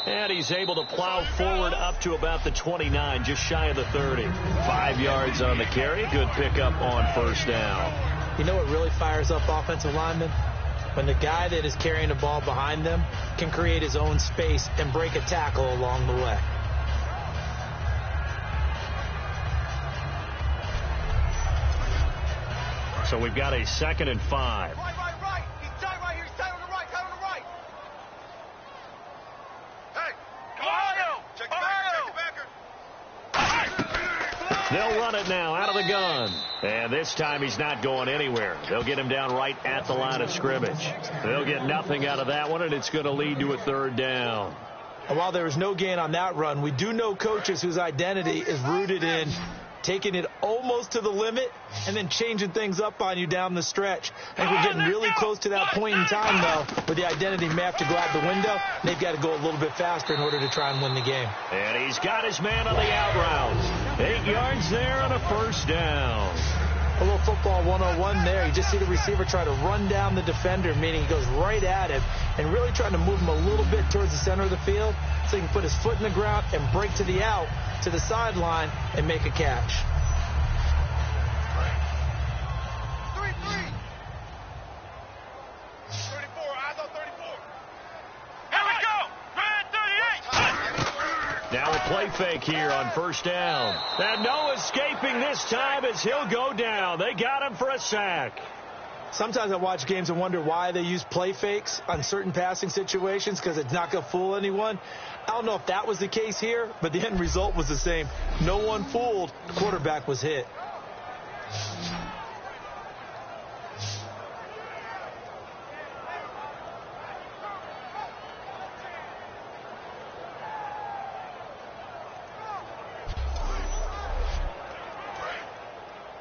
And he's able to plow forward up to about the 29, just shy of the 30. 5 yards on the carry. Good pickup on 1st down. You know what really fires up offensive linemen? When the guy that is carrying the ball behind them can create his own space and break a tackle along the way. So we've got a 2nd and 5. Right. He's tight right here. He's tight on the right. Hey, come on. Check the backer. They'll run it now out of the gun. And this time he's not going anywhere. They'll get him down right at the line of scrimmage. They'll get nothing out of that one, and it's going to lead to a third down. And while there was no gain on that run, we do know coaches whose identity is rooted in taking it almost to the limit and then changing things up on you down the stretch. I think we're getting really close to that point in time, though, where the identity may have to go out the window. And they've got to go a little bit faster in order to try and win the game. And he's got his man on the out route. 8 yards there on a first down. A little football 101 there. You just see the receiver try to run down the defender, meaning he goes right at him and really trying to move him a little bit towards the center of the field so he can put his foot in the ground and break to the out, to the sideline, and make a catch. 3-3. 34. Eyes on 34. Here we go. Red 38. Now a play fake here on first down. And no escaping this time as he'll go down. They got him for a sack. Sometimes I watch games and wonder why they use play fakes on certain passing situations because it's not going to fool anyone. I don't know if that was the case here, but the end result was the same. No one fooled. The quarterback was hit.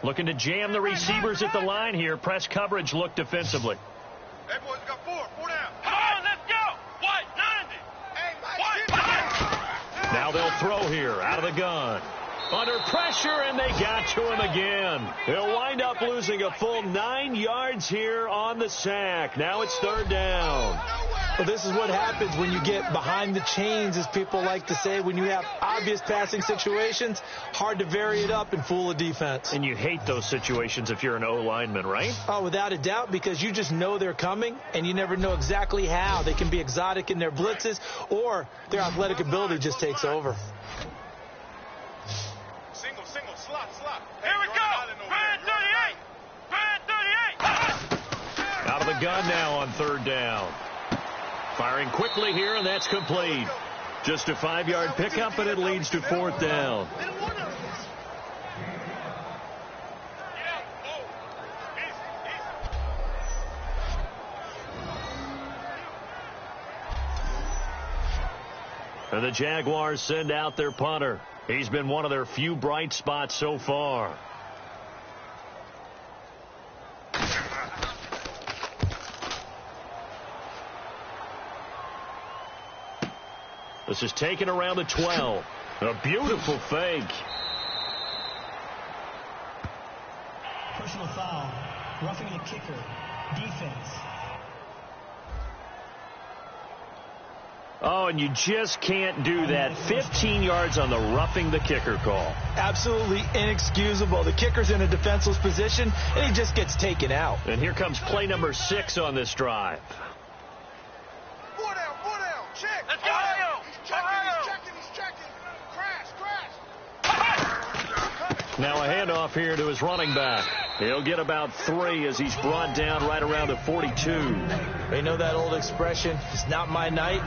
Looking to jam the receivers at the line here. Press coverage look defensively. Hey, boys, we got 4 down. Come on, let's go. What? 90. Hey, Mike. Now they'll throw here out of the gun. Under pressure, and they got to him again. They'll wind up losing a full 9 yards here on the sack. Now it's third down. Well, this is what happens when you get behind the chains, as people like to say. When you have obvious passing situations, hard to vary it up and fool a defense. And you hate those situations if you're an O-lineman, right? Oh, without a doubt, because you just know they're coming, and you never know exactly how. They can be exotic in their blitzes, or their athletic ability just takes over. Single, slot. Here we go. Red 38. Red 38. Out of the gun now on third down. Firing quickly here, and that's complete. Just a 5-yard pickup, and it leads to fourth down. And the Jaguars send out their punter. He's been one of their few bright spots so far. This is taken around the 12. A beautiful fake. Personal foul. Roughing the kicker. Defense. Oh, and you just can't do that. 15 yards on the roughing the kicker call. Absolutely inexcusable. The kicker's in a defenseless position, and he just gets taken out. And here comes play number 6 on this drive. 4 down. Check. Let's go. He's checking. Crash. Now a handoff here to his running back. He'll get about 3 as he's brought down right around the 42. You know that old expression, it's not my night?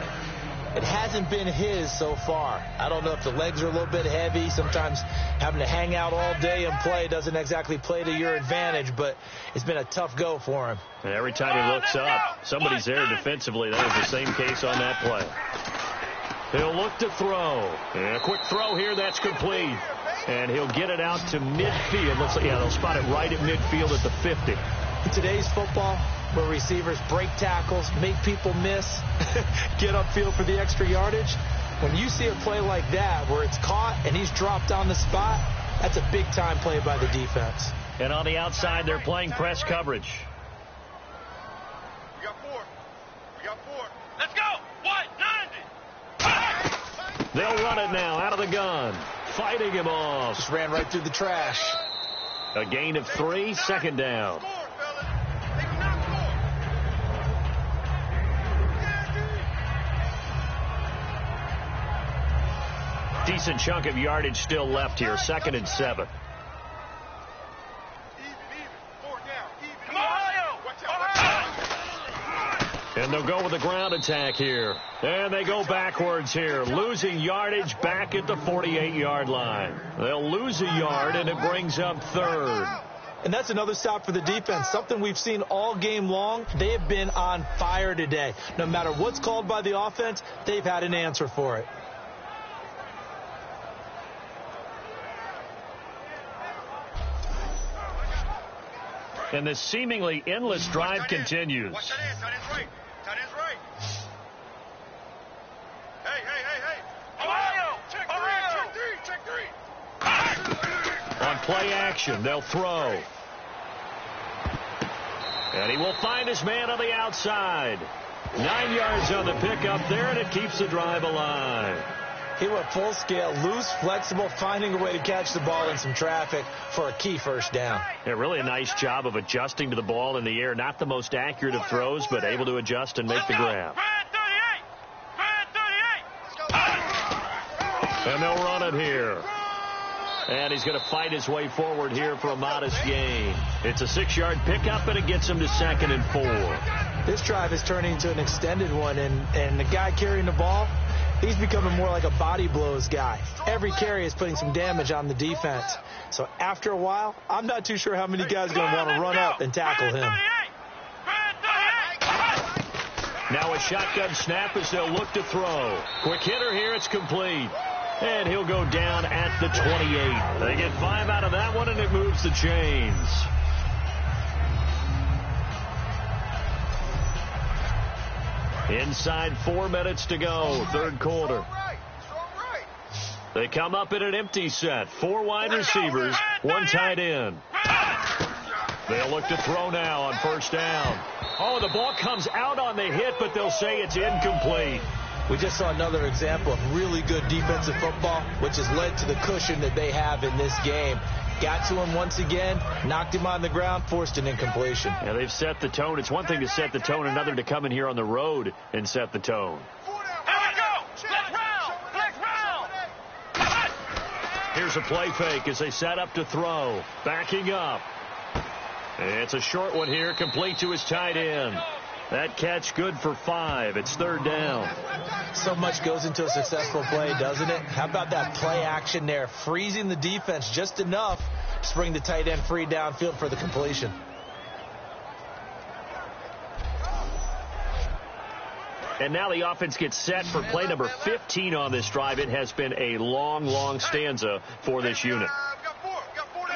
It hasn't been his so far. I don't know if the legs are a little bit heavy. Sometimes having to hang out all day and play doesn't exactly play to your advantage, but it's been a tough go for him. And every time he looks up, somebody's there defensively. That was the same case on that play. He'll look to throw. And a quick throw here, that's complete. And he'll get it out to midfield. Looks like, they'll spot it right at midfield at the 50. In today's football, where receivers break tackles, make people miss, get upfield for the extra yardage, when you see a play like that where it's caught and he's dropped on the spot, that's a big-time play by the defense. And on the outside, they're playing press coverage. We got 4. Let's go. What? 90. They'll run it now out of the gun. Fighting him off. Just ran right through the trash. A gain of 3, second down. Score, fellas. They do not score. Decent chunk of yardage still left here. 2nd and 7. Even. 4 down. Come on, Ohio. Watch out. And the They'll go with a ground attack here. And they go backwards here, losing yardage back at the 48-yard line. They'll lose a yard, and it brings up third. And that's another stop for the defense, something we've seen all game long. They have been on fire today. No matter what's called by the offense, they've had an answer for it. And this seemingly endless drive continues. Watch that in. Tight end's right. Tight end's right. Hey. Ohio! Check three. On play action, they'll throw. And he will find his man on the outside. 9 yards on the pickup there, and it keeps the drive alive. He went full scale, loose, flexible, finding a way to catch the ball in some traffic for a key first down. Yeah, really a nice job of adjusting to the ball in the air. Not the most accurate of throws, but able to adjust and make the grab. And they'll run it here. And he's going to fight his way forward here for a modest gain. It's a 6-yard pickup, and it gets him to 2nd and 4. This drive is turning into an extended one, and the guy carrying the ball, he's becoming more like a body blows guy. Every carry is putting some damage on the defense. So after a while, I'm not too sure how many guys are going to want to run up and tackle him. Now a shotgun snap as they'll look to throw. Quick hitter here, it's complete. And he'll go down at the 28. They get 5 out of that one, and it moves the chains. Inside 4 minutes to go, third quarter. They come up in an empty set. 4 wide receivers, 1 tight end. They'll look to throw now on first down. Oh, the ball comes out on the hit, but they'll say it's incomplete. We just saw another example of really good defensive football, which has led to the cushion that they have in this game. Got to him once again, knocked him on the ground, forced an incompletion. Yeah, they've set the tone. It's one thing to set the tone, another to come in here on the road and set the tone. Here's a play fake as they set up to throw. Backing up. It's a short one here, complete to his tight end. That catch good for 5. It's third down. So much goes into a successful play, doesn't it? How about that play action there, freezing the defense just enough to bring the tight end free downfield for the completion. And now the offense gets set for play number 15 on this drive. It has been a long, long stanza for this unit.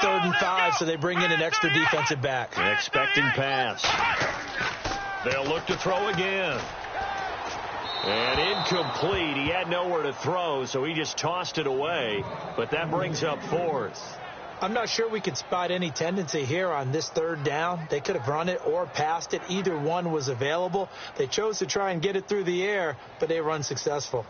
3rd and 5, so they bring in an extra defensive back. An expecting pass. They'll look to throw again. And incomplete. He had nowhere to throw, so he just tossed it away. But that brings up 4th. I'm not sure we could spot any tendency here on this 3rd down. They could have run it or passed it. Either one was available. They chose to try and get it through the air, but they were unsuccessful.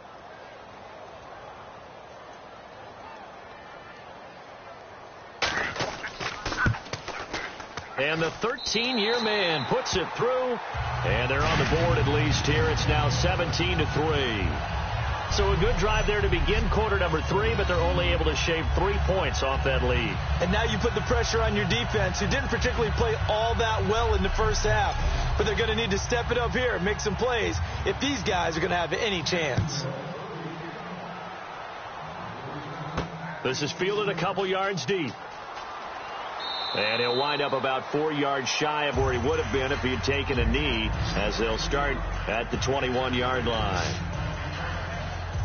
And the 13-year man puts it through, and they're on the board at least here. It's now 17-3. So a good drive there to begin quarter number 3, but they're only able to shave 3 points off that lead. And now you put the pressure on your defense, who didn't particularly play all that well in the first half. But they're going to need to step it up here and make some plays if these guys are going to have any chance. This is fielded a couple yards deep. And he'll wind up about 4 yards shy of where he would have been if he had taken a knee, as they'll start at the 21-yard line.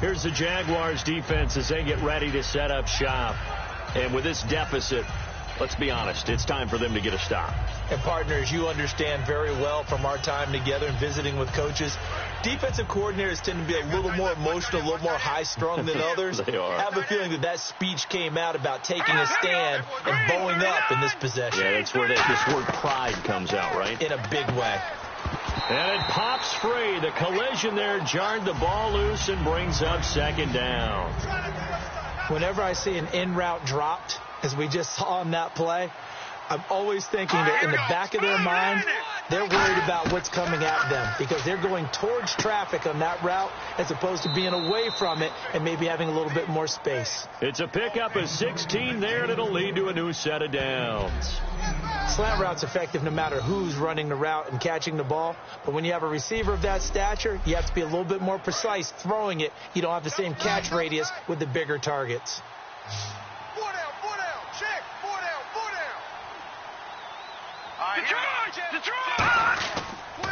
Here's the Jaguars defense as they get ready to set up shop. And with this deficit, let's be honest, it's time for them to get a stop. And partners, you understand very well from our time together and visiting with coaches, defensive coordinators tend to be a little more emotional, a little more high-strung than others. They are. I have a feeling that speech came out about taking a stand and bowing up in this possession. Yeah, that's where this word pride comes out, right? In a big way. And it pops free. The collision there jarred the ball loose and brings up 2nd down. Whenever I see an in route dropped, as we just saw on that play, I'm always thinking that in the back of their mind, They're worried about what's coming at them because they're going towards traffic on that route as opposed to being away from it and maybe having a little bit more space. It's a pickup of 16 there, and it'll lead to a new set of downs. Slant route's effective no matter who's running the route and catching the ball. But when you have a receiver of that stature, you have to be a little bit more precise throwing it. You don't have the same catch radius with the bigger targets. 4 down, check, 4 down. Detroit!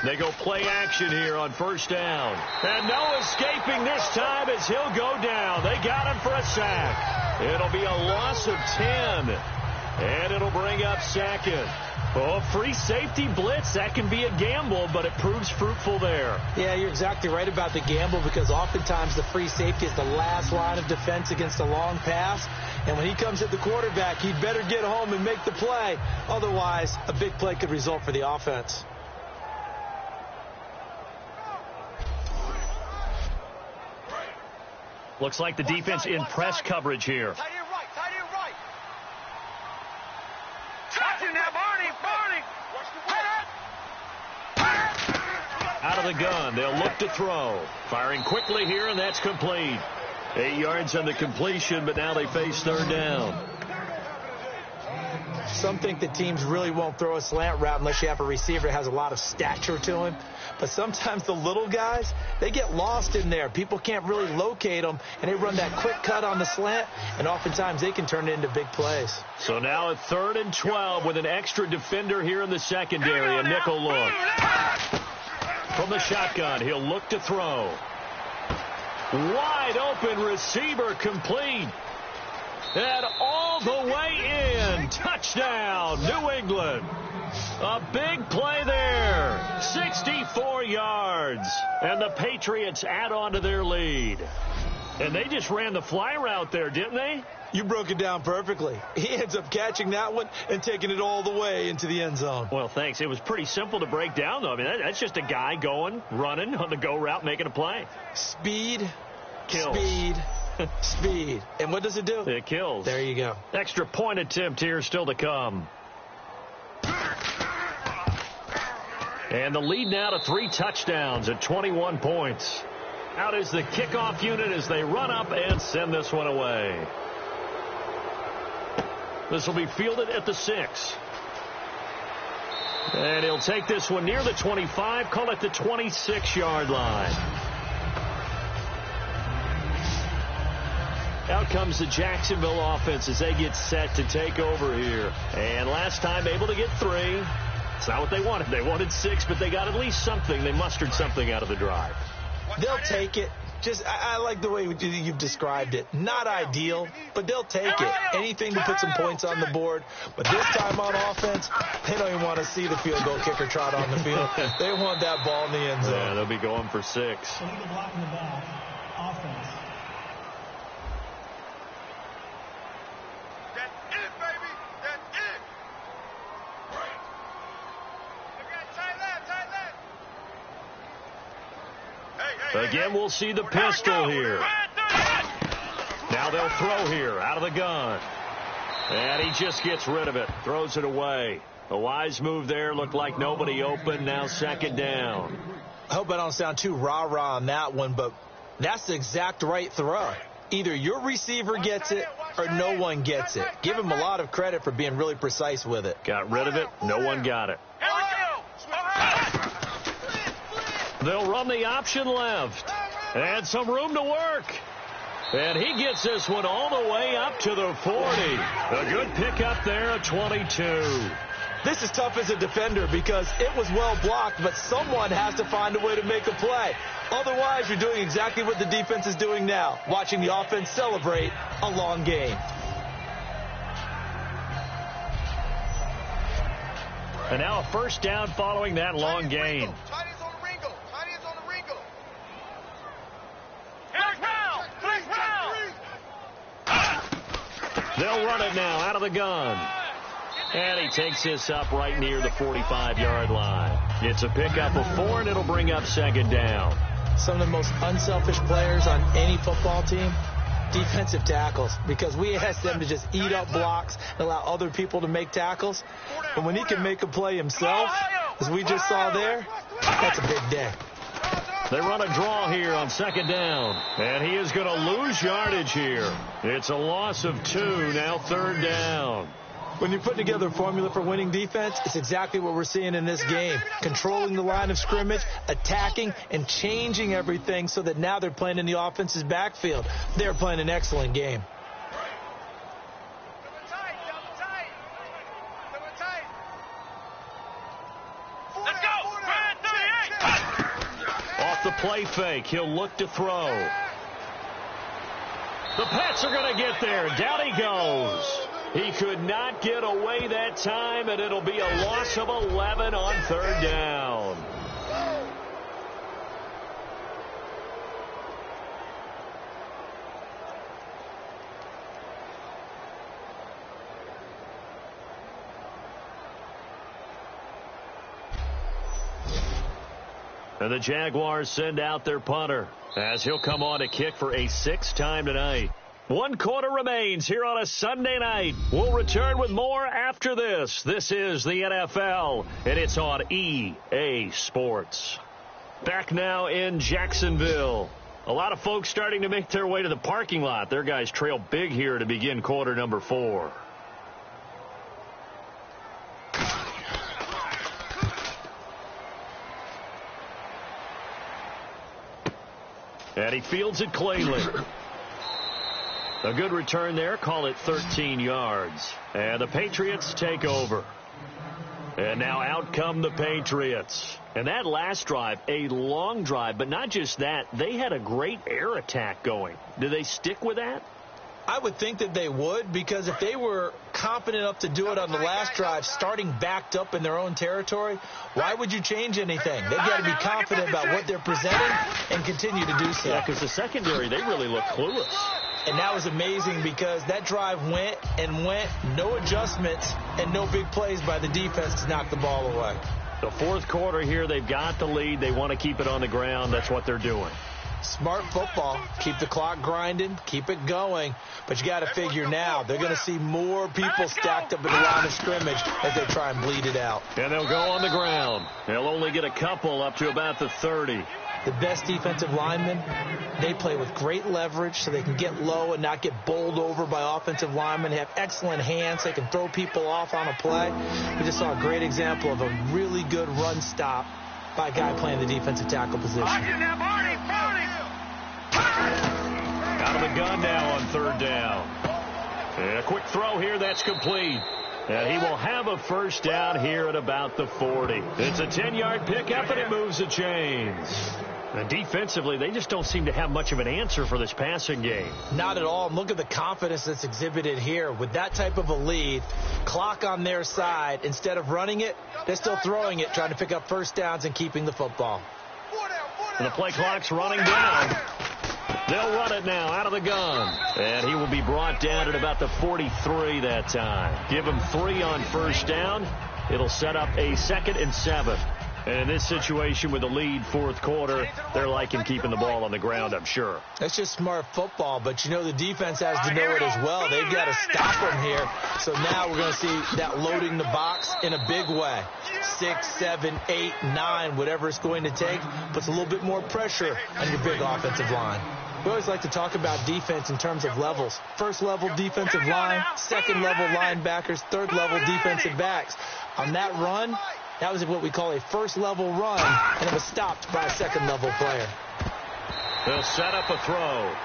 They go play action here on first down. And no escaping this time as he'll go down. They got him for a sack. It'll be a loss of 10. And it'll bring up second. Oh, free safety blitz, that can be a gamble, but it proves fruitful there. Yeah, you're exactly right about the gamble because oftentimes the free safety is the last line of defense against a long pass. And when he comes at the quarterback, he'd better get home and make the play. Otherwise, a big play could result for the offense. Looks like the defense in press coverage here. Tight end right. Touch him now, Barney. Out of the gun, they'll look to throw. Firing quickly here, and that's complete. 8 yards on the completion, but now they face third down. Some think that teams really won't throw a slant route unless you have a receiver that has a lot of stature to him. But sometimes the little guys, they get lost in there. People can't really locate them, and they run that quick cut on the slant, and oftentimes they can turn it into big plays. So now a 3rd and 12 with an extra defender here in the secondary. A nickel look. From the shotgun, he'll look to throw. Wide open receiver complete. And all the way in. Touchdown, New England. A big play there. 64 yards. And the Patriots add on to their lead. And they just ran the fly route there, didn't they? You broke it down perfectly. He ends up catching that one and taking it all the way into the end zone. Well, thanks. It was pretty simple to break down, though. I mean, that's just a guy going, running on the go route, making a play. Speed. Kills. Speed. And what does it do? It kills. There you go. Extra point attempt here still to come. And the lead now to 3 touchdowns at 21 points. Out is the kickoff unit as they run up and send this one away. This will be fielded at the 6. And he'll take this one near the 25, call it the 26-yard line. Out comes the Jacksonville offense as they get set to take over here. And last time able to get 3. It's not what they wanted. They wanted 6, but they got at least something. They mustered something out of the drive. They'll take it. I like the way you've described it. Not ideal, but they'll take it. Anything to put some points on the board. But this time on offense, they don't even want to see the field goal kicker trot on the field. They want that ball in the end zone. Yeah, they'll be going for 6. Illegal block in the back. Offense. That's it, baby. That's it. Again, we'll see the pistol here. Now they'll throw here out of the gun. And he just gets rid of it. Throws it away. A wise move there. Looked like nobody open. Now 2nd down. I hope I don't sound too rah-rah on that one, but that's the exact right throw. Either your receiver gets it or no one gets it. Give him a lot of credit for being really precise with it. Got rid of it. No one got it. They'll run the option left. And some room to work. And he gets this one all the way up to the 40. A good pickup there at 22. This is tough as a defender because it was well blocked, but someone has to find a way to make a play. Otherwise, you're doing exactly what the defense is doing now, watching the offense celebrate a long game. And now a first down following that long gain. They'll run it now out of the gun. And he takes this up right near the 45-yard line. It's a pickup of 4, and it'll bring up 2nd down. Some of the most unselfish players on any football team, defensive tackles, because we ask them to just eat up blocks and allow other people to make tackles. But when he can make a play himself, as we just saw there, that's a big day. They run a draw here on second down, and he is going to lose yardage here. It's a loss of 2, now third down. When you're putting together a formula for winning defense, it's exactly what we're seeing in this game. Controlling the line of scrimmage, attacking, and changing everything so that now they're playing in the offense's backfield. They're playing an excellent game. Let's go! Brad 38! Off the play fake, he'll look to throw. The Pats are going to get there. Down he goes. He could not get away that time, and it'll be a loss of 11 on third down. And the Jaguars send out their punter as he'll come on to kick for a 6th time tonight. 1 quarter remains here on a Sunday night. We'll return with more after this. This is the NFL, and it's on EA Sports. Back now in Jacksonville. A lot of folks starting to make their way to the parking lot. Their guys trail big here to begin quarter number 4. And he fields it cleanly. A good return there. Call it 13 yards. And the Patriots take over. And now out come the Patriots. And that last drive, a long drive, but not just that. They had a great air attack going. Do they stick with that? I would think that they would, because if they were confident enough to do it on the last drive, starting backed up in their own territory, why would you change anything? They've got to be confident about what they're presenting and continue to do so. Yeah, because the secondary, they really look clueless. And that was amazing because that drive went and went, no adjustments and no big plays by the defense to knock the ball away. The fourth quarter here, they've got the lead. They want to keep it on the ground. That's what they're doing. Smart football. Keep the clock grinding. Keep it going. But you got to figure now they're going to see more people stacked up in the line of scrimmage as they try and bleed it out. And they'll go on the ground. They'll only get a couple up to about the 30. The best defensive linemen, they play with great leverage so they can get low and not get bowled over by offensive linemen. They have excellent hands. They can throw people off on a play. We just saw a great example of a really good run stop by a guy playing the defensive tackle position. Out of the gun now on third down. And a quick throw here, that's complete. And he will have a first down here at about the 40. It's a 10-yard pickup, and it moves the chains. And defensively, they just don't seem to have much of an answer for this passing game. Not at all. And look at the confidence that's exhibited here. With that type of a lead, clock on their side, instead of running it, they're still throwing it, trying to pick up first downs and keeping the football. And the play clock's running down. They'll run it now out of the gun. And he will be brought down at about the 43 that time. Give him 3 on first down. It'll set up a 2nd and 7. And in this situation with the lead fourth quarter, they're liking keeping the ball on the ground, I'm sure. That's just smart football, but you know the defense has to know it as well. They've got to stop them here. So now we're going to see that loading the box in a big way. 6, 7, 8, 9, whatever it's going to take, puts a little bit more pressure on your big offensive line. We always like to talk about defense in terms of levels. First level defensive line, second level linebackers, third level defensive backs. On that run, that was what we call a first level run, and it was stopped by a second level player. They'll set up a throw.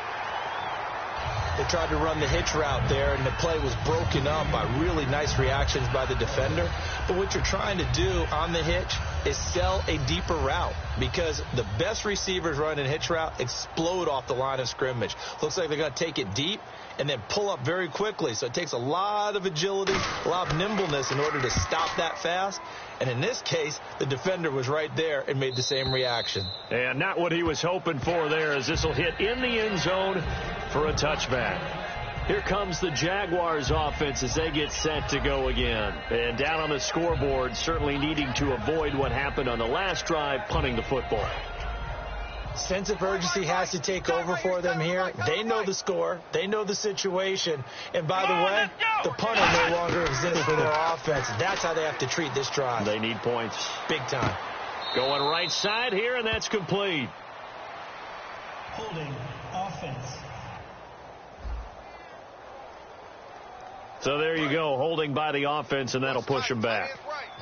They tried to run the hitch route there, and the play was broken up by really nice reactions by the defender. But what you're trying to do on the hitch is sell a deeper route, because the best receivers running hitch route explode off the line of scrimmage. Looks like they're going to take it deep and then pull up very quickly. So it takes a lot of agility, a lot of nimbleness in order to stop that fast. And in this case, the defender was right there and made the same reaction. And not what he was hoping for there, as this will hit in the end zone for a touchback. Here comes the Jaguars offense as they get set to go again. And down on the scoreboard, certainly needing to avoid what happened on the last drive, punting the football. Sense of urgency has to take over for them here. They know the score. They know the situation. And by the way, the punter no longer exists for their offense. That's how they have to treat this drive. They need points. Big time. Going right side here, and that's complete. Holding offense. So there you go, holding by the offense, and that'll push them back.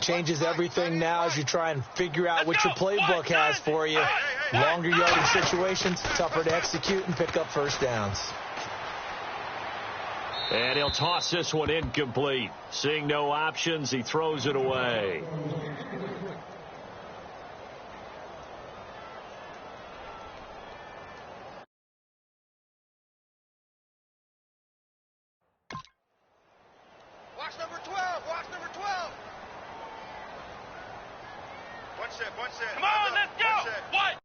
Changes everything now as you try and figure out what your playbook has for you. Longer yardage situations, tougher to execute and pick up first downs. And he'll toss this one incomplete. Seeing no options, he throws it away. Watch number 12. Watch number 12. One set. Come on, let's go. What?